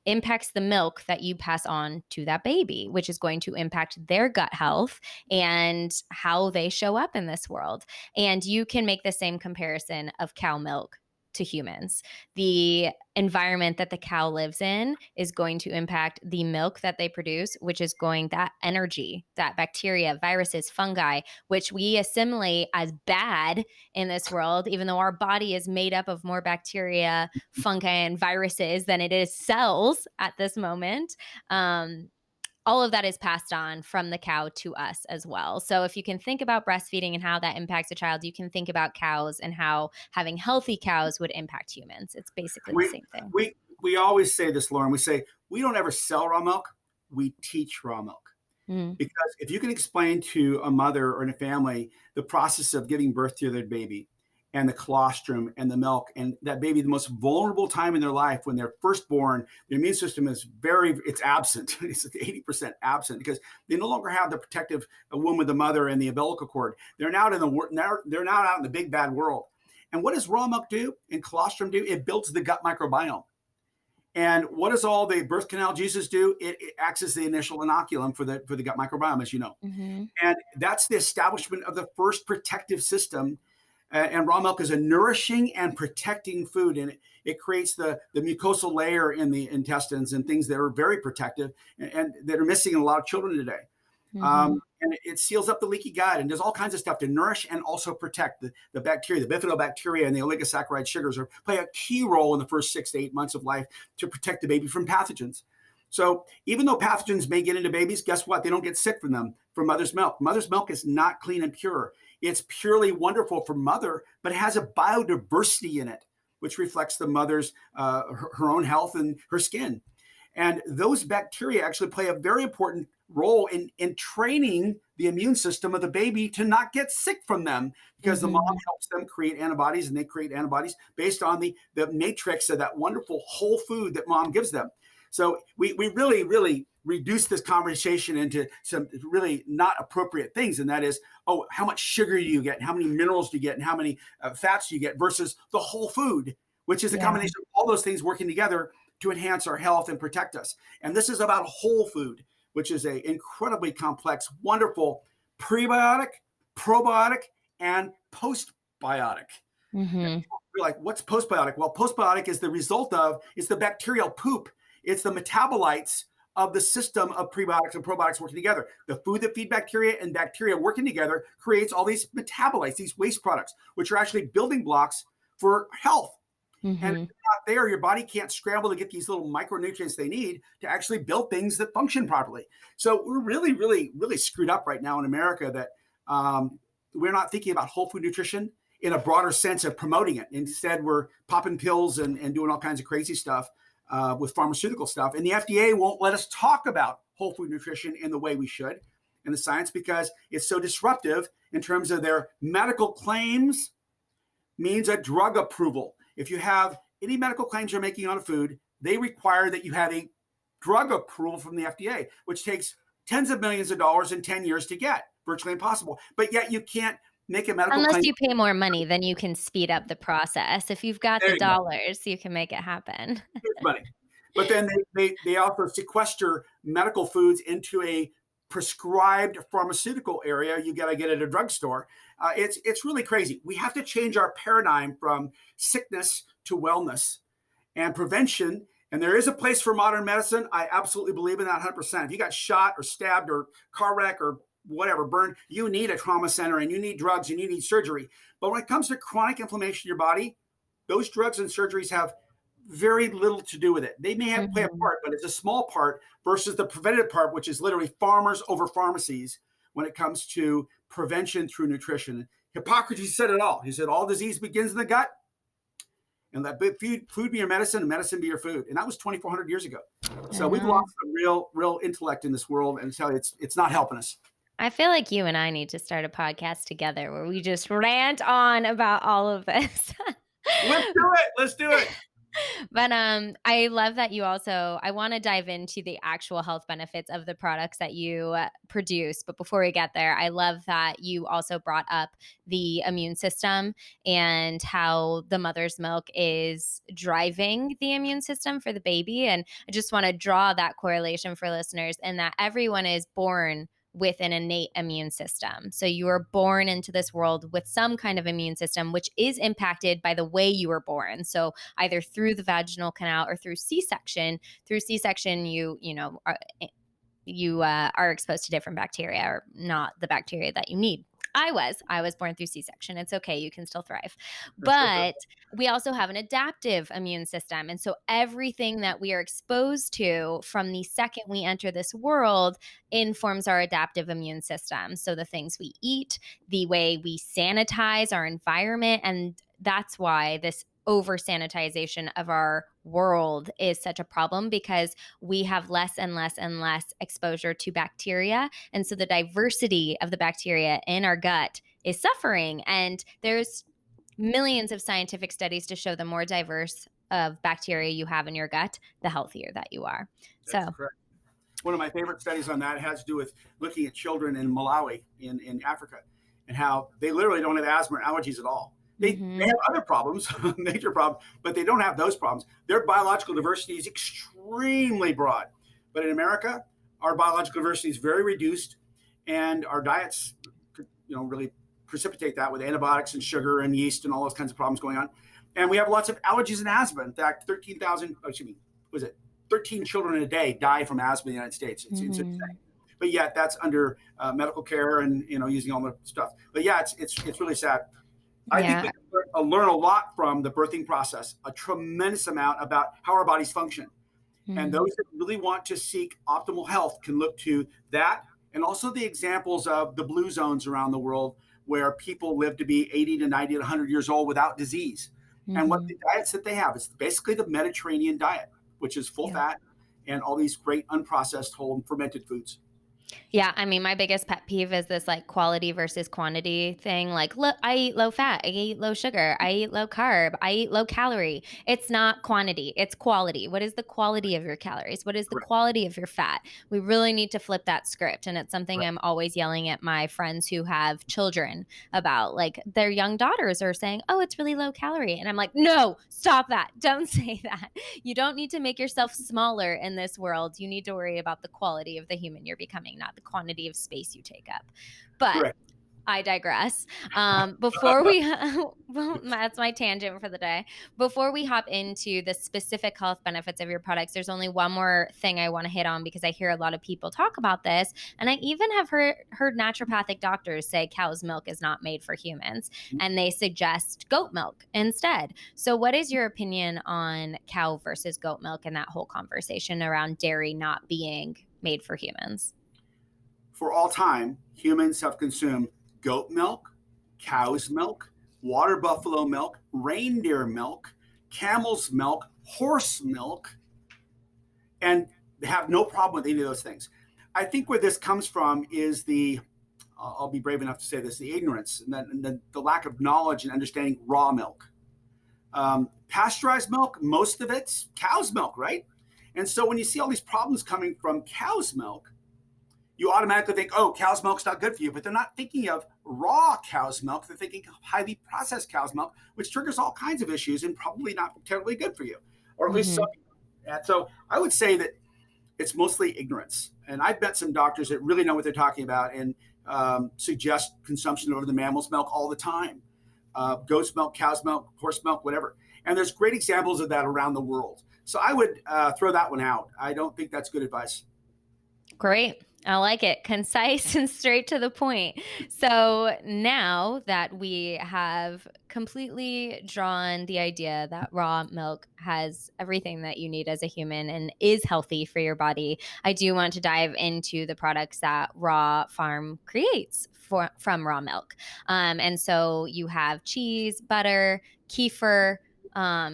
B: impacts the milk that you pass on to that baby, which is going to impact their gut health and how they show up in this world. And you can make the same comparison of cow milk to humans. The environment that the cow lives in is going to impact the milk that they produce, which is going that energy, that bacteria, viruses, fungi, which we assimilate as bad in this world, even though our body is made up of more bacteria, fungi, and viruses than it is cells at this moment. All of that is passed on from the cow to us as well. So if you can think about breastfeeding and how that impacts a child, you can think about cows and how having healthy cows would impact humans. It's basically the same thing.
A: We always say this, Lauren. We say we don't ever sell raw milk. We teach raw milk. Because if you can explain to a mother or in a family the process of giving birth to their baby and the colostrum and the milk, and that baby, the most vulnerable time in their life when they're first born, their immune system is it's absent. It's 80% absent because they no longer have the protective womb of the mother and the umbilical cord. They're now out in the big bad world. And what does raw milk do and colostrum do? It builds the gut microbiome. And what does all the birth canal juices do? It acts as the initial inoculum for the gut microbiome, as you know. And that's the establishment of the first protective system. And raw milk is a nourishing and protecting food, and it creates the mucosal layer in the intestines and things that are very protective and that are missing in a lot of children today. And it seals up the leaky gut and does all kinds of stuff to nourish and also protect the bacteria. The bifidobacteria and the oligosaccharide sugars play a key role in the first 6 to 8 months of life to protect the baby from pathogens. So even though pathogens may get into babies, guess what? They don't get sick from them from mother's milk. Mother's milk is not clean and pure. It's purely wonderful for mother, but it has a biodiversity in it, which reflects the mother's her own health and her skin. And those bacteria actually play a very important role in training the immune system of the baby to not get sick from them, because the mom helps them create antibodies, and they create antibodies based on the matrix of that wonderful whole food that mom gives them. So we really, really reduce this conversation into some really not appropriate things. And that is, how much sugar do you get, and how many minerals do you get, and how many fats do you get versus the whole food, which is a combination of all those things working together to enhance our health and protect us. And this is about whole food, which is an incredibly complex, wonderful prebiotic, probiotic, and postbiotic. You're like, what's postbiotic? Well, postbiotic is the result of, it's the bacterial poop. It's the metabolites of the system of prebiotics and probiotics working together. The food that feed bacteria and bacteria working together creates all these metabolites, these waste products, which are actually building blocks for health. And if they're not there, your body can't scramble to get these little micronutrients they need to actually build things that function properly. So we're really, really, really screwed up right now in America that we're not thinking about whole food nutrition in a broader sense of promoting it. Instead, we're popping pills and doing all kinds of crazy stuff with pharmaceutical stuff. And the FDA won't let us talk about whole food nutrition in the way we should in the science, because it's so disruptive in terms of their medical claims means a drug approval. If you have any medical claims you're making on a food, they require that you have a drug approval from the FDA, which takes tens of millions of dollars and 10 years to get virtually impossible. But yet you can't make a medical
B: Unless
A: claim.
B: you pay more money, then you can speed up the process. If you've got
A: There
B: the
A: you go.
B: dollars, you can make it happen.
A: Here's money. But then they also sequester medical foods into a prescribed pharmaceutical area you got to get at a drugstore. It's really crazy. We have to change our paradigm from sickness to wellness and prevention. And there is a place for modern medicine. I absolutely believe in that 100%. If you got shot or stabbed or car wreck or whatever, burned, you need a trauma center and you need drugs and you need surgery. But when it comes to chronic inflammation in your body, those drugs and surgeries have very little to do with it. They may have play a part, but it's a small part versus the preventative part, which is literally farmers over pharmacies when it comes to prevention through nutrition. Hippocrates said it all. He said, all disease begins in the gut, and let food be your medicine and medicine be your food. And that was 2,400 years ago. So we've lost some real intellect in this world, and so it's not helping us.
B: I feel like you and I need to start a podcast together where we just rant on about all of this.
A: Let's do it.
B: But I love that you also, I want to dive into the actual health benefits of the products that you produce. But before we get there, I love that you also brought up the immune system and how the mother's milk is driving the immune system for the baby. And I just want to draw that correlation for listeners, and that everyone is born with an innate immune system. So you were born into this world with some kind of immune system, which is impacted by the way you were born. So either through the vaginal canal or through C-section. Through C-section, you are exposed to different bacteria, or not the bacteria that you need. I was born through C-section. It's okay. You can still thrive. But we also have an adaptive immune system. And so everything that we are exposed to from the second we enter this world informs our adaptive immune system. So the things we eat, the way we sanitize our environment, and that's why this over sanitization of our world is such a problem, because we have less and less and less exposure to bacteria. And so the diversity of the bacteria in our gut is suffering. And there's millions of scientific studies to show the more diverse of bacteria you have in your gut, the healthier that you are.
A: That's correct. One of my favorite studies on that has to do with looking at children in Malawi in Africa, and how they literally don't have asthma or allergies at all. They have other problems, major problems, but they don't have those problems. Their biological diversity is extremely broad. But in America, our biological diversity is very reduced, and our diets, really precipitate that with antibiotics and sugar and yeast and all those kinds of problems going on. And we have lots of allergies and asthma. In fact, 13 children a day die from asthma in the United States. It's insane. But yet that's under medical care and using all the stuff. But yeah, it's really sad. I think we can learn a lot from the birthing process, a tremendous amount about how our bodies function. And those that really want to seek optimal health can look to that, and also the examples of the blue zones around the world where people live to be 80 to 90 to 100 years old without disease. And what the diets that they have, it's basically the Mediterranean diet, which is full fat and all these great unprocessed whole and fermented foods.
B: Yeah, I mean, my biggest pet peeve is this like quality versus quantity thing. Like, look, I eat low fat, I eat low sugar, I eat low carb, I eat low calorie. It's not quantity, it's quality. What is the quality of your calories? What is the quality of your fat? We really need to flip that script. And it's something I'm always yelling at my friends who have children about. Like, their young daughters are saying, oh, it's really low calorie. And I'm like, no, stop that. Don't say that. You don't need to make yourself smaller in this world. You need to worry about the quality of the human you're becoming, not the quantity of space you take up. But I digress. Before we, well, that's my tangent for the day. Before we hop into the specific health benefits of your products, there's only one more thing I want to hit on, because I hear a lot of people talk about this. And I even have heard naturopathic doctors say cow's milk is not made for humans, and they suggest goat milk instead. So what is your opinion on cow versus goat milk and that whole conversation around dairy not being made for humans?
A: For all time, humans have consumed goat milk, cow's milk, water buffalo milk, reindeer milk, camel's milk, horse milk, and have no problem with any of those things. I think where this comes from is I'll be brave enough to say this, the ignorance and the lack of knowledge and understanding raw milk. Pasteurized milk, most of it's cow's milk, right? And so when you see all these problems coming from cow's milk, you automatically think, oh, cow's milk's not good for you. But they're not thinking of raw cow's milk. They're thinking of highly processed cow's milk, which triggers all kinds of issues and probably not terribly good for you, or at least some. And so I would say that it's mostly ignorance. And I've met some doctors that really know what they're talking about and suggest consumption over the mammal's milk all the time. Goat's milk, cow's milk, horse milk, whatever. And there's great examples of that around the world. So I would throw that one out. I don't think that's good advice.
B: Great. I like it. Concise and straight to the point. So now that we have completely drawn the idea that raw milk has everything that you need as a human and is healthy for your body, I do want to dive into the products that Raw Farm creates from raw milk. And so you have cheese, butter, kefir,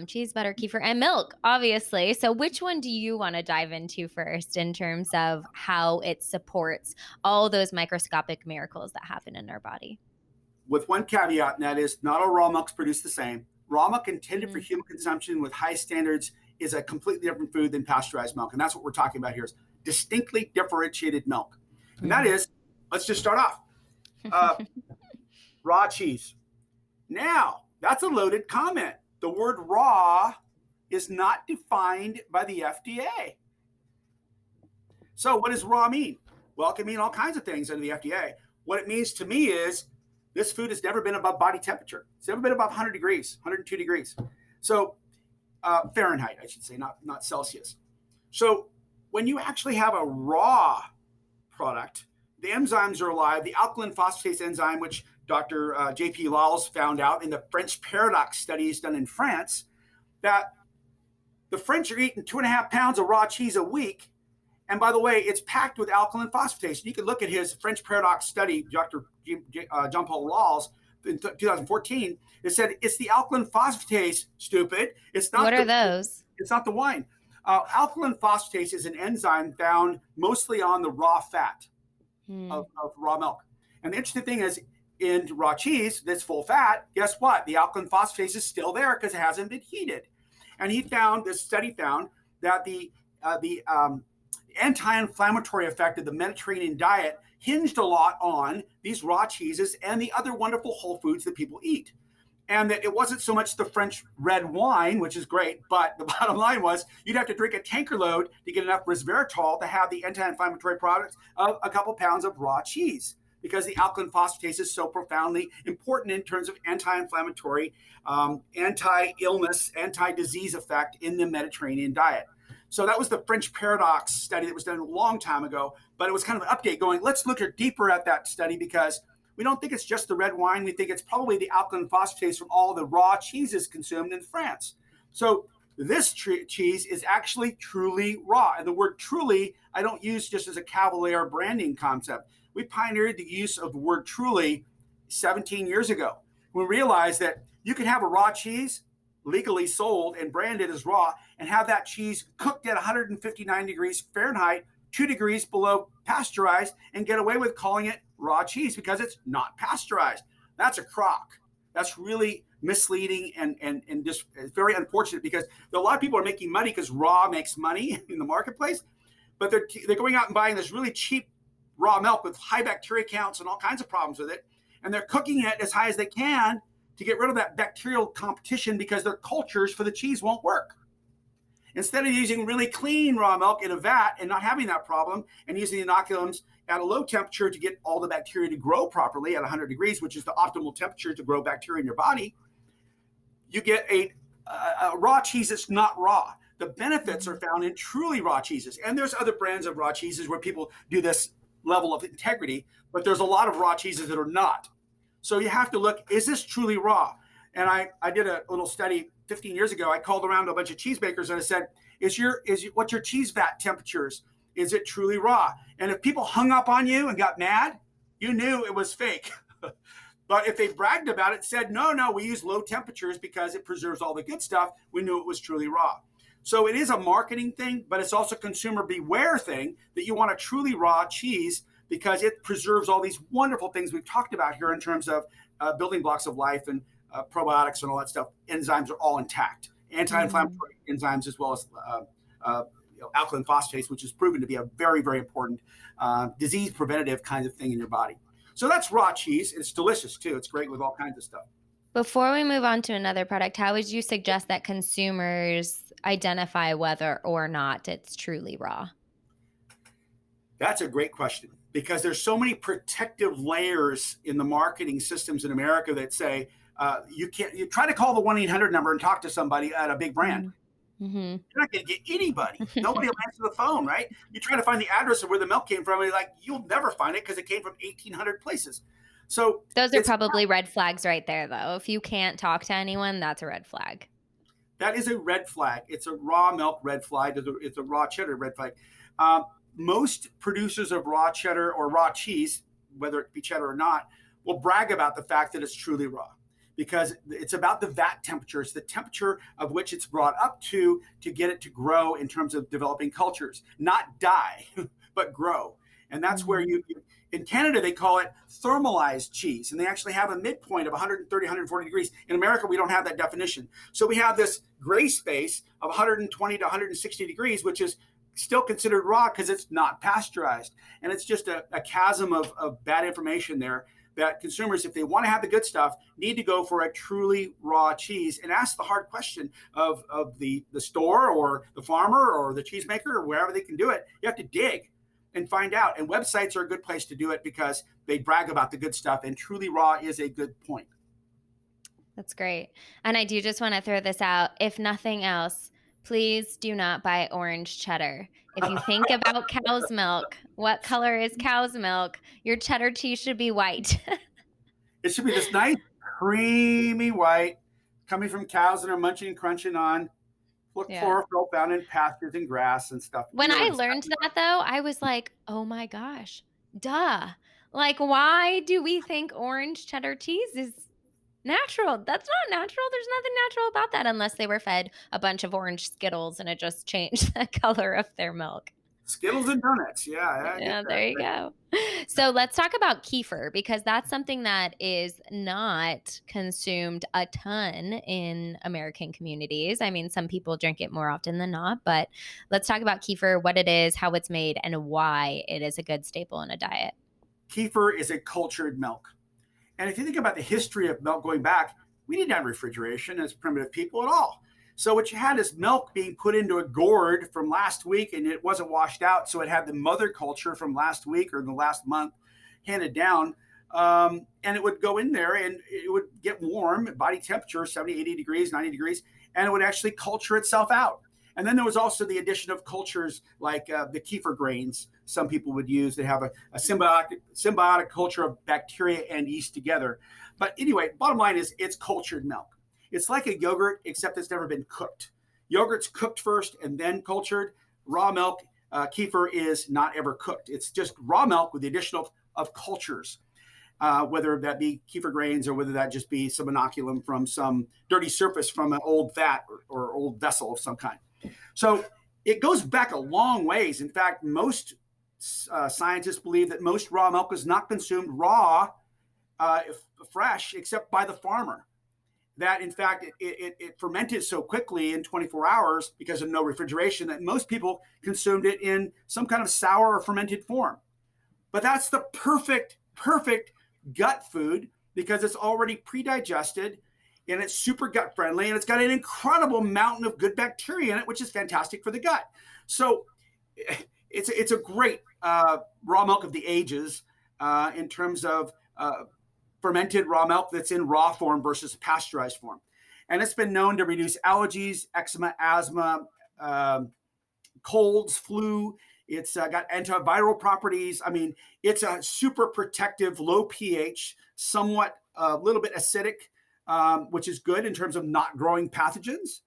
B: cheese, butter, kefir, and milk, obviously. So which one do you want to dive into first in terms of how it supports all those microscopic miracles that happen in our body?
A: With one caveat, and that is not all raw milk's produced the same. Raw milk intended for human consumption with high standards is a completely different food than pasteurized milk. And that's what we're talking about here is distinctly differentiated milk. And that is, let's just start off. Raw cheese. Now, that's a loaded comment. The word raw is not defined by the FDA. So what does raw mean? Well, it can mean all kinds of things under the FDA. What it means to me is this food has never been above body temperature. It's never been above 100 degrees, 102 degrees. So Fahrenheit, I should say, not Celsius. So when you actually have a raw product, the enzymes are alive. The alkaline phosphatase enzyme, which Dr. J.P. Lals found out in the French paradox studies done in France, that the French are eating 2.5 pounds of raw cheese a week. And by the way, it's packed with alkaline phosphatase. You can look at his French paradox study, Dr. Jean-Paul Lals, in 2014. It said, it's the alkaline phosphatase, stupid. It's not.
B: What are those?
A: It's not the wine. Alkaline phosphatase is an enzyme found mostly on the raw fat of raw milk. And the interesting thing is, in raw cheese that's full fat, guess what? The alkaline phosphatase is still there because it hasn't been heated. And this study found that the anti-inflammatory effect of the Mediterranean diet hinged a lot on these raw cheeses and the other wonderful whole foods that people eat. And that it wasn't so much the French red wine, which is great, but the bottom line was you'd have to drink a tanker load to get enough resveratrol to have the anti-inflammatory products of a couple pounds of raw cheese, because the alkaline phosphatase is so profoundly important in terms of anti-inflammatory, anti-illness, anti-disease effect in the Mediterranean diet. So that was the French paradox study that was done a long time ago, but it was kind of an update going, let's look deeper at that study because we don't think it's just the red wine. We think it's probably the alkaline phosphatase from all the raw cheeses consumed in France. So this cheese is actually truly raw. And the word truly, I don't use just as a cavalier branding concept. We pioneered the use of the word truly 17 years ago. We realized that you could have a raw cheese legally sold and branded as raw and have that cheese cooked at 159 degrees Fahrenheit, 2 degrees below pasteurized, and get away with calling it raw cheese because it's not pasteurized. That's a crock. That's really misleading and just very unfortunate because a lot of people are making money because raw makes money in the marketplace, but they're going out and buying this really cheap raw milk with high bacteria counts and all kinds of problems with it, and they're cooking it as high as they can to get rid of that bacterial competition because their cultures for the cheese won't work. Instead of using really clean raw milk in a vat and not having that problem and using inoculums at a low temperature to get all the bacteria to grow properly at 100 degrees, which is the optimal temperature to grow bacteria in your body, you get a raw cheese that's not raw. The benefits are found in truly raw cheeses. And there's other brands of raw cheeses where people do this level of integrity, but there's a lot of raw cheeses that are not. So you have to look, is this truly raw? And I did a little study 15 years ago. I called around to a bunch of cheesemakers and I said, what's your cheese vat temperatures? Is it truly raw? And if people hung up on you and got mad, you knew it was fake. But if they bragged about it, said, no, we use low temperatures because it preserves all the good stuff, we knew it was truly raw. So it is a marketing thing, but it's also a consumer beware thing that you want a truly raw cheese because it preserves all these wonderful things we've talked about here in terms of building blocks of life and probiotics and all that stuff. Enzymes are all intact. Anti-inflammatory enzymes as well as alkaline phosphatase, which is proven to be a very, very important disease preventative kind of thing in your body. So that's raw cheese. It's delicious too. It's great with all kinds of stuff.
B: Before we move on to another product, how would you suggest that consumers identify whether or not it's truly raw?
A: That's a great question, because there's so many protective layers in the marketing systems in America that say you try to call the 1-800 number and talk to somebody at a big brand.
B: Mm-hmm.
A: You're not going to get anybody. Nobody will answer the phone, right? You try to find the address of where the milk came from, and you'll never find it because it came from 1,800 places. So
B: those are probably red flags right there, though. If you can't talk to anyone, that's a red flag.
A: That is a red flag. It's a raw milk red flag. It's a raw cheddar red flag. Most producers of raw cheddar or raw cheese, whether it be cheddar or not, will brag about the fact that it's truly raw, because it's about the vat temperature. It's the temperature of which it's brought up to get it to grow in terms of developing cultures, not die, but grow. And that's where in Canada, they call it thermalized cheese. And they actually have a midpoint of 130, 140 degrees. In America, we don't have that definition. So we have this gray space of 120 to 160 degrees, which is still considered raw because it's not pasteurized. And it's just a chasm of bad information there, that consumers, if they want to have the good stuff, need to go for a truly raw cheese and ask the hard question of the store or the farmer or the cheesemaker or wherever they can do it. You have to dig and find out. And websites are a good place to do it because they brag about the good stuff, and truly raw is a good point.
B: That's great. And I do just want to throw this out. If nothing else, please do not buy orange cheddar. If you think about cow's milk, what color is cow's milk? Your cheddar cheese should be white.
A: It should be this nice, creamy white, coming from cows that are munching and crunching on chlorophyll found in pastures and grass and stuff.
B: When I learned that, though, I was like, oh my gosh, duh. Like, why do we think orange cheddar cheese is natural? That's not natural. There's nothing natural about that, unless they were fed a bunch of orange Skittles and it just changed the color of their milk.
A: Skittles and donuts. Yeah,
B: there you go. So let's talk about kefir, because that's something that is not consumed a ton in American communities. I mean, some people drink it more often than not, but let's talk about kefir, what it is, how it's made, and why it is a good staple in a diet.
A: Kefir is a cultured milk. And if you think about the history of milk going back, we didn't have refrigeration as primitive people at all. So what you had is milk being put into a gourd from last week, and it wasn't washed out. So it had the mother culture from last week or the last month handed down. And it would go in there and it would get warm, body temperature, 70, 80 degrees, 90 degrees, and it would actually culture itself out. And then there was also the addition of cultures like the kefir grains some people would use. They have a symbiotic culture of bacteria and yeast together. But anyway, bottom line is it's cultured milk. It's like a yogurt, except it's never been cooked. Yogurt's cooked first and then cultured. Raw milk, kefir, is not ever cooked. It's just raw milk with the addition of cultures, whether that be kefir grains or whether that just be some inoculum from some dirty surface from an old vat or old vessel of some kind. So it goes back a long ways. In fact, most scientists believe that most raw milk is not consumed raw, fresh, except by the farmer. That, in fact, it fermented so quickly in 24 hours because of no refrigeration that most people consumed it in some kind of sour or fermented form. But that's the perfect gut food because it's already pre-digested and it's super gut friendly and it's got an incredible mountain of good bacteria in it, which is fantastic for the gut. So it's a great raw milk of the ages in terms of fermented raw milk that's in raw form versus pasteurized form. And it's been known to reduce allergies, eczema, asthma, colds, flu. It's got antiviral properties. I mean, it's a super protective, low pH, somewhat a little bit acidic, which is good in terms of not growing pathogens.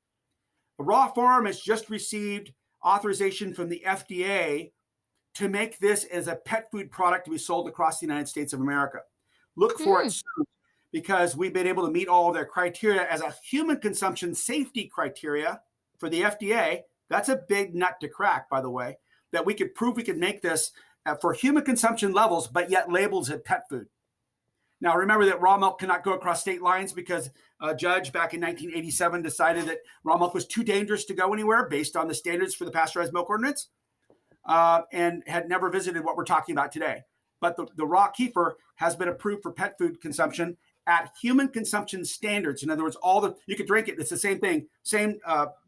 A: The raw form has just received authorization from the FDA to make this as a pet food product to be sold across the United States of America. Look for it soon, because we've been able to meet all of their criteria as a human consumption safety criteria for the FDA. That's a big nut to crack, by the way, that we could prove we could make this for human consumption levels, but yet labeled as pet food. Now, remember that raw milk cannot go across state lines because a judge back in 1987 decided that raw milk was too dangerous to go anywhere based on the standards for the pasteurized milk ordinance, and had never visited what we're talking about today. But the raw kefir has been approved for pet food consumption at human consumption standards. In other words, you could drink it. It's the same thing, same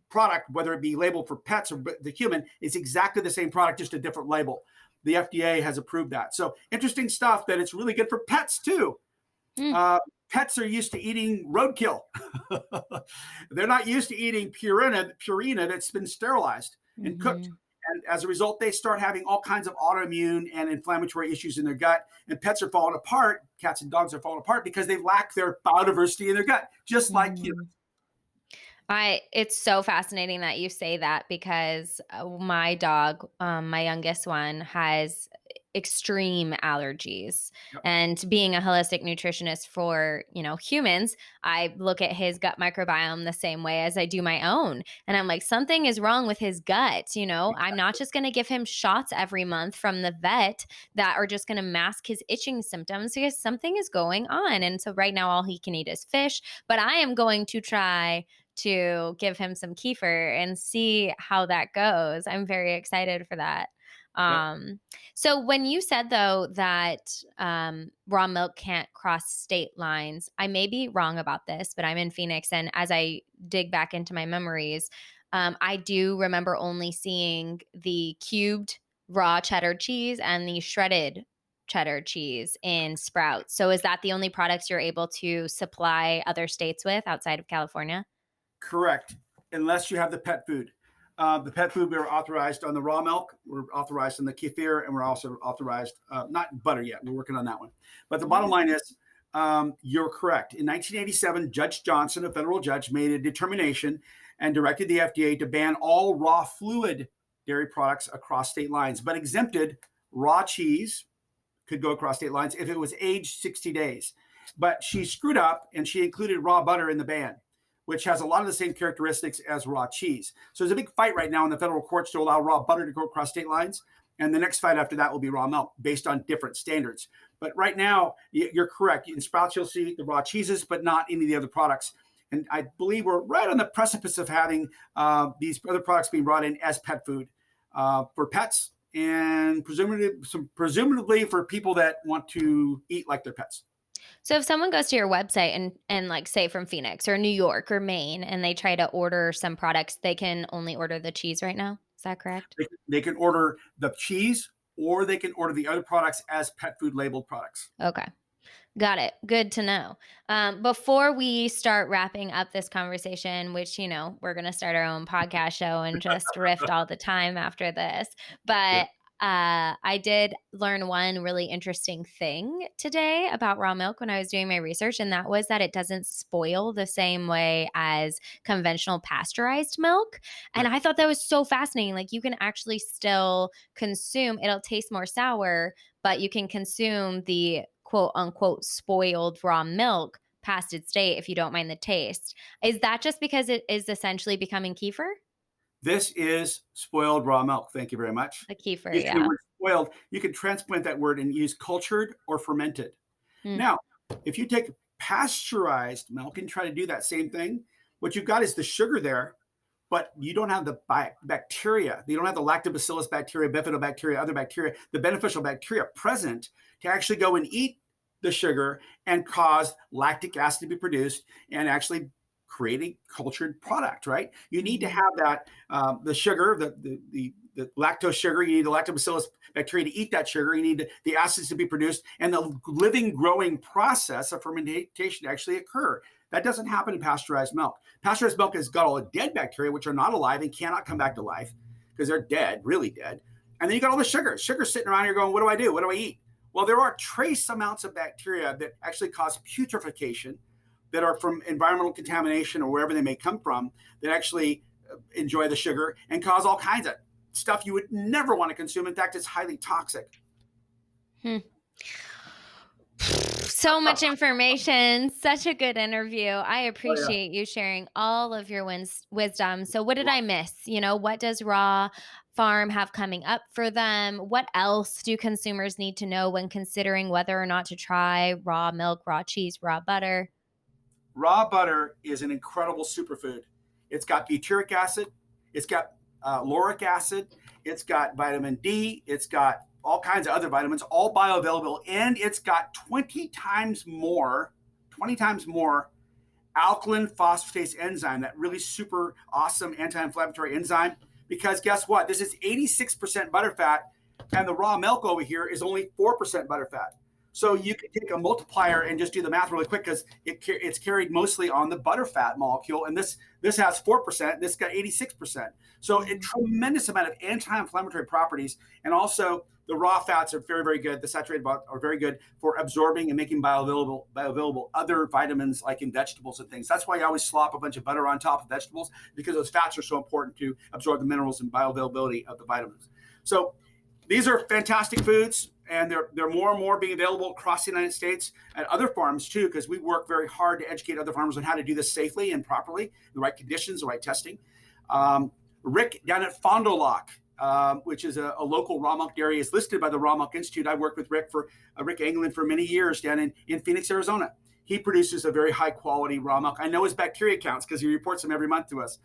A: product, whether it be labeled for pets or the human. It's exactly the same product, just a different label. The FDA has approved that. So interesting stuff that it's really good for pets too. Pets are used to eating roadkill. They're not used to eating purina that's been sterilized and cooked. And as a result, they start having all kinds of autoimmune and inflammatory issues in their gut. And pets are falling apart. Cats and dogs are falling apart because they lack their biodiversity in their gut, just like humans.
B: It's so fascinating that you say that because my dog, my youngest one, has extreme allergies.
A: Yep.
B: And being a holistic nutritionist for, humans, I look at his gut microbiome the same way as I do my own. And I'm like, something is wrong with his gut. I'm not just going to give him shots every month from the vet that are just going to mask his itching symptoms because something is going on. And so right now all he can eat is fish, but I am going to try to give him some kefir and see how that goes. I'm very excited for that. So when you said though that raw milk can't cross state lines, I may be wrong about this, but I'm in Phoenix, and as I dig back into my memories, I do remember only seeing the cubed raw cheddar cheese and the shredded cheddar cheese in Sprouts. So is that the only products you're able to supply other states with outside of California?
A: Correct, unless you have the pet food. The pet food, we were authorized on the raw milk. We're authorized on the kefir, and we're also authorized, not butter yet. We're working on that one. But the bottom line is, you're correct. In 1987, Judge Johnson, a federal judge, made a determination and directed the FDA to ban all raw fluid dairy products across state lines, but exempted raw cheese, could go across state lines if it was aged 60 days. But she screwed up, and she included raw butter in the ban, which has a lot of the same characteristics as raw cheese. So there's a big fight right now in the federal courts to allow raw butter to go across state lines. And the next fight after that will be raw milk based on different standards. But right now, you're correct. In Sprouts, you'll see the raw cheeses, but not any of the other products. And I believe we're right on the precipice of having these other products being brought in as pet food for pets and presumably for people that want to eat like their pets.
B: So if someone goes to your website and like say from Phoenix or New York or Maine and they try to order some products, they can only order the cheese right now. Is that correct?
A: They can order the cheese or they can order the other products as pet food labeled products.
B: Okay. Got it. Good to know. Before we start wrapping up this conversation, which, we're going to start our own podcast show and just riff all the time after this. But I did learn one really interesting thing today about raw milk when I was doing my research, and that was that it doesn't spoil the same way as conventional pasteurized milk. And I thought that was so fascinating. Like you can actually still consume, it'll taste more sour, but you can consume the quote unquote spoiled raw milk past its date if you don't mind the taste. Is that just because it is essentially becoming kefir?
A: This is spoiled raw milk. Thank you very much.
B: The kefir,
A: If
B: yeah.
A: the word spoiled, you can transplant that word and use cultured or fermented. Now, if you take pasteurized milk and try to do that same thing, what you've got is the sugar there, but you don't have the bacteria. You don't have the lactobacillus bacteria, bifidobacteria, other bacteria, the beneficial bacteria present to actually go and eat the sugar and cause lactic acid to be produced and actually create a cultured product, right? You need to have that, the sugar, the lactose sugar, you need the lactobacillus bacteria to eat that sugar, you need the acids to be produced, and the living, growing process of fermentation to actually occur. That doesn't happen in pasteurized milk. Pasteurized milk has got all the dead bacteria, which are not alive and cannot come back to life because they're dead, really dead. And then you got all the sugar. Sugar's sitting around here going, what do I do? What do I eat? Well, there are trace amounts of bacteria that actually cause putrefaction that are from environmental contamination or wherever they may come from that actually enjoy the sugar and cause all kinds of stuff you would never want to consume. In fact, it's highly toxic.
B: So much information. Such a good interview. I appreciate you sharing all of your wisdom. So what did I miss? What does raw farm have coming up for them? What else do consumers need to know when considering whether or not to try raw milk, raw cheese, raw butter?
A: Raw butter is an incredible superfood. It's got butyric acid, it's got lauric acid, it's got vitamin D, it's got all kinds of other vitamins, all bioavailable, and it's got 20 times more alkaline phosphatase enzyme, that really super awesome anti-inflammatory enzyme. Because guess what? This is 86% butterfat, and the raw milk over here is only 4% butterfat. So you can take a multiplier and just do the math really quick, because it's carried mostly on the butterfat molecule, and this has 4%, this got 86%. So a tremendous amount of anti-inflammatory properties, and also the raw fats are very, very good. The saturated fats are very good for absorbing and making bioavailable other vitamins, like in vegetables and things. That's why you always slop a bunch of butter on top of vegetables, because those fats are so important to absorb the minerals and bioavailability of the vitamins. So these are fantastic foods, and they're more and more being available across the United States at other farms too, because we work very hard to educate other farmers on how to do this safely and properly, the right conditions, the right testing. Rick down at Fond du Lac, which is a local raw milk dairy, is listed by the Raw Milk Institute. I worked with Rick Anglin for many years down in Phoenix, Arizona. He produces a very high quality raw milk. I know his bacteria counts because he reports them every month to us.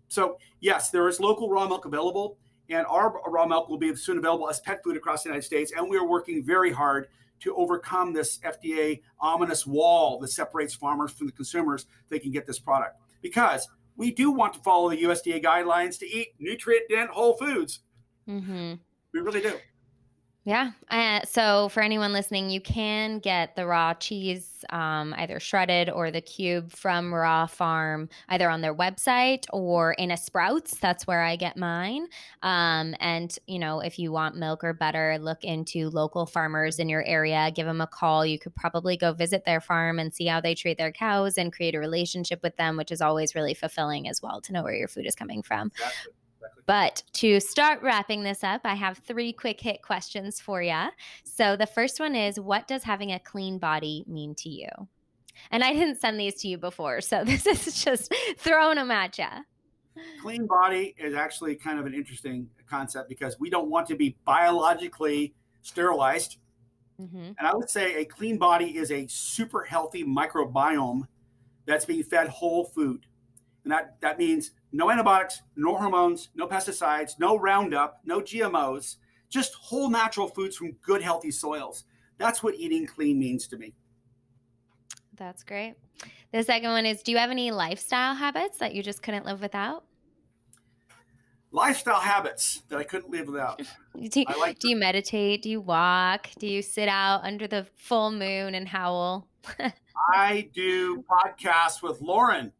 A: So yes, there is local raw milk available. And our raw milk will be soon available as pet food across the United States. And we are working very hard to overcome this FDA ominous wall that separates farmers from the consumers so they can get this product. Because we do want to follow the USDA guidelines to eat nutrient-dense whole foods. Mm-hmm. We really do.
B: Yeah. So for anyone listening, you can get the raw cheese, either shredded or the cube from Raw Farm, either on their website or in a Sprouts. That's where I get mine. And, if you want milk or butter, look into local farmers in your area, give them a call. You could probably go visit their farm and see how they treat their cows and create a relationship with them, which is always really fulfilling as well, to know where your food is coming from.
A: Exactly.
B: But to start wrapping this up, I have 3 quick hit questions for you. So the first one is, what does having a clean body mean to you? And I didn't send these to you before, so this is just throwing them at you.
A: Clean body is actually kind of an interesting concept, because we don't want to be biologically sterilized. Mm-hmm. And I would say a clean body is a super healthy microbiome that's being fed whole food. And that means no antibiotics, no hormones, no pesticides, no Roundup, no GMOs, just whole natural foods from good, healthy soils. That's what eating clean means to me.
B: That's great. The second one is, do you have any lifestyle habits that you just couldn't live without?
A: Lifestyle habits that I couldn't live without.
B: Do you meditate? Do you walk? Do you sit out under the full moon and howl?
A: I do podcasts with Lauren.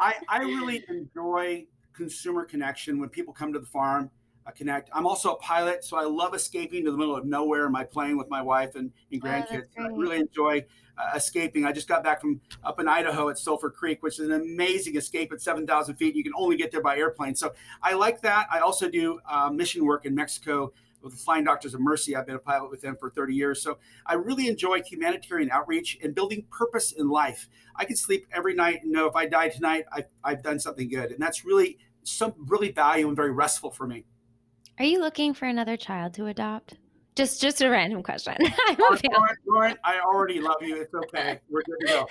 A: I really enjoy consumer connection when people come to the farm, connect. I'm also a pilot, so I love escaping to the middle of nowhere in my plane with my wife and grandkids. I really enjoy escaping. I just got back from up in Idaho at Sulphur Creek, which is an amazing escape at 7,000 feet. You can only get there by airplane. So I like that. I also do mission work in Mexico with the Flying Doctors of Mercy. I've been a pilot with them for 30 years. So I really enjoy humanitarian outreach and building purpose in life. I can sleep every night and know if I die tonight, I've done something good. And that's really value and very restful for me.
B: Are you looking for another child to adopt? Just a random question.
A: Lauren, I already love you. It's okay. We're good to go.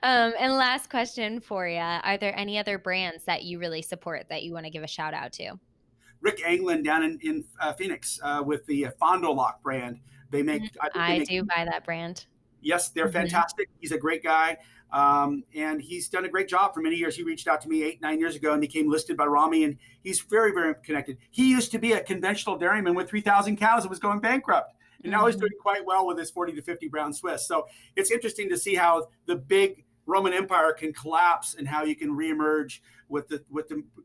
B: And last question for you. Are there any other brands that you really support that you want to give a shout out to?
A: Rick Anglin down in Phoenix with the Fond du Lac brand. They make.
B: I do buy that brand.
A: Yes, they're fantastic. He's a great guy. And he's done a great job for many years. He reached out to me 8-9 years ago and became listed by Rami, and he's very, very connected. He used to be a conventional dairyman with 3,000 cows and was going bankrupt. And now he's doing quite well with his 40 to 50 brown Swiss. So it's interesting to see how the big Roman Empire can collapse and how you can reemerge with the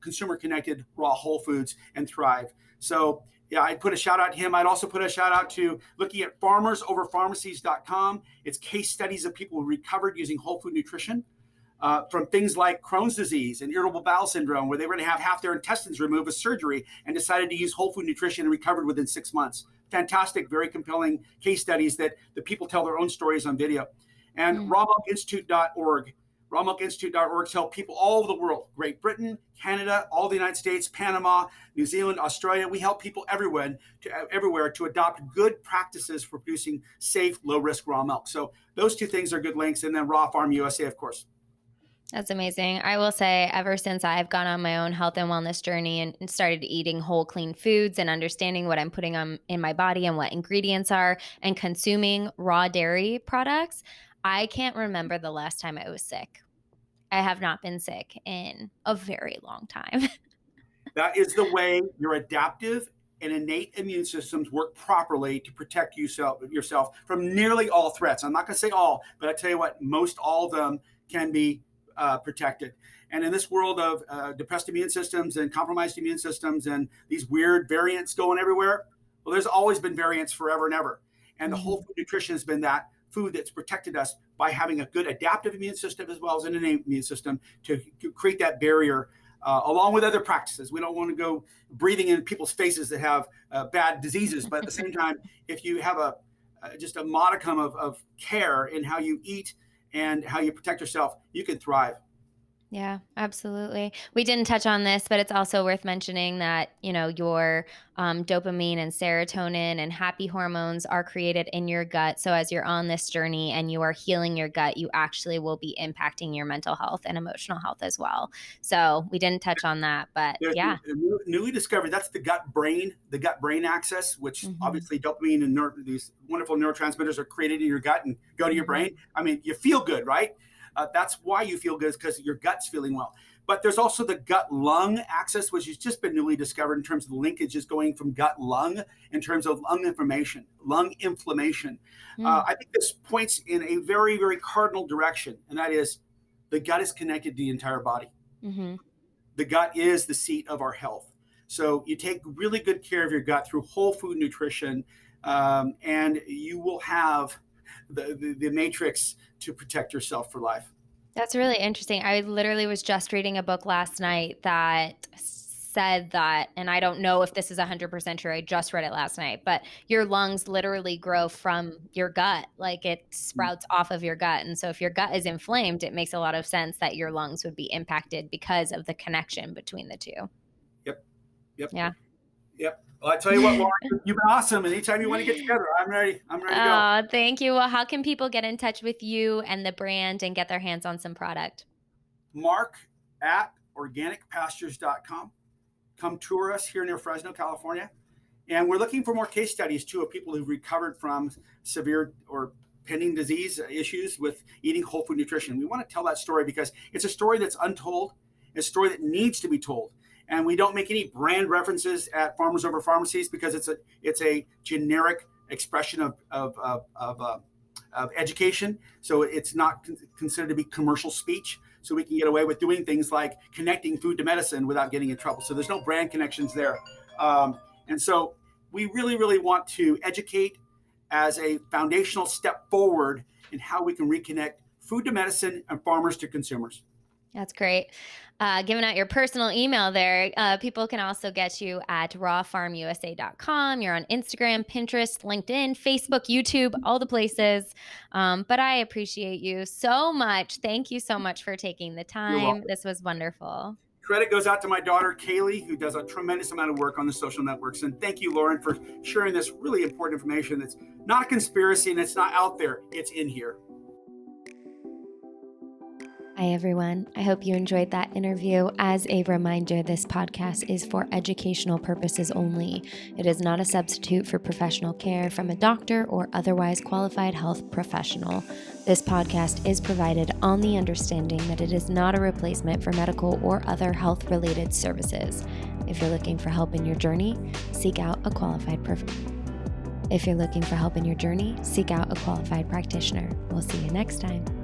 A: consumer connected raw whole foods and thrive. So yeah, I'd put a shout out to him. I'd also put a shout out to looking at farmersoverpharmacies.com. It's case studies of people who recovered using whole food nutrition from things like Crohn's disease and irritable bowel syndrome, where they were going to have half their intestines removed with surgery and decided to use whole food nutrition and recovered within 6 months. Fantastic, very compelling case studies that the people tell their own stories on video. And rawmilkinstitute.org. rawmilkinstitute.org to help people all over the world, Great Britain, Canada, all the United States, Panama, New Zealand, Australia. We help people everywhere to adopt good practices for producing safe, low-risk raw milk. So those two things are good links. And then Raw Farm USA, of course.
B: That's amazing. I will say, ever since I've gone on my own health and wellness journey and started eating whole, clean foods and understanding what I'm putting in my body and what ingredients are and consuming raw dairy products, I can't remember the last time I was sick. I have not been sick in a very long time.
A: That is the way your adaptive and innate immune systems work properly to protect yourself from nearly all threats. I'm not going to say all, but I tell you what, most all of them can be protected. And in this world of depressed immune systems and compromised immune systems and these weird variants going everywhere, well, there's always been variants forever and ever. And the whole food nutrition has been that food that's protected us by having a good adaptive immune system as well as an innate immune system to create that barrier along with other practices. We don't want to go breathing in people's faces that have bad diseases. But at the same time, if you have just a modicum of care in how you eat and how you protect yourself, you can thrive.
B: Yeah, absolutely. We didn't touch on this, but it's also worth mentioning that, your dopamine and serotonin and happy hormones are created in your gut. So as you're on this journey and you are healing your gut, you actually will be impacting your mental health and emotional health as well. So we didn't touch on that, but yeah.
A: Newly discovered, that's the gut-brain axis, which obviously dopamine and these wonderful neurotransmitters are created in your gut and go to your brain. I mean, you feel good, right? That's why you feel good, is because your gut's feeling well. But there's also the gut-lung axis, which has just been newly discovered in terms of the linkages going from gut-lung in terms of lung inflammation. I think this points in a very, very cardinal direction, and that is the gut is connected to the entire body. The gut is the seat of our health. So you take really good care of your gut through whole food nutrition, and you will have the matrix to protect yourself for life.
B: That's really interesting. I literally was just reading a book last night that said that, and I don't know if this is 100% true. I just read it last night, but your lungs literally grow from your gut. Like it sprouts off of your gut. And so if your gut is inflamed, it makes a lot of sense that your lungs would be impacted because of the connection between the two.
A: Yep.
B: Yeah.
A: Yep. Well, I tell you what, Lauren, you've been awesome. Anytime you want to get together, I'm ready. I'm ready to go.
B: Oh, thank you. Well, how can people get in touch with you and the brand and get their hands on some product?
A: Mark at organicpastures.com. Come tour us here near Fresno, California. And we're looking for more case studies, too, of people who've recovered from severe or pending disease issues with eating whole food nutrition. We want to tell that story because it's a story that's untold. It's a story that needs to be told. And we don't make any brand references at Farmers Over Pharmacies because it's a generic expression of education. So it's not considered to be commercial speech. So we can get away with doing things like connecting food to medicine without getting in trouble. So there's no brand connections there. And so we really, really want to educate as a foundational step forward in how we can reconnect food to medicine and farmers to consumers.
B: That's great. Giving out your personal email there. People can also get you at rawfarmusa.com. You're on Instagram, Pinterest, LinkedIn, Facebook, YouTube, all the places. But I appreciate you so much. Thank you so much for taking the time. This was wonderful.
A: Credit goes out to my daughter, Kaylee, who does a tremendous amount of work on the social networks. And thank you, Lauren, for sharing this really important information. It's not a conspiracy and it's not out there. It's in here.
B: Hi, everyone. I hope you enjoyed that interview. As a reminder, this podcast is for educational purposes only. It is not a substitute for professional care from a doctor or otherwise qualified health professional. This podcast is provided on the understanding that it is not a replacement for medical or other health-related services. If you're looking for help in your journey, seek out a qualified practitioner. We'll see you next time.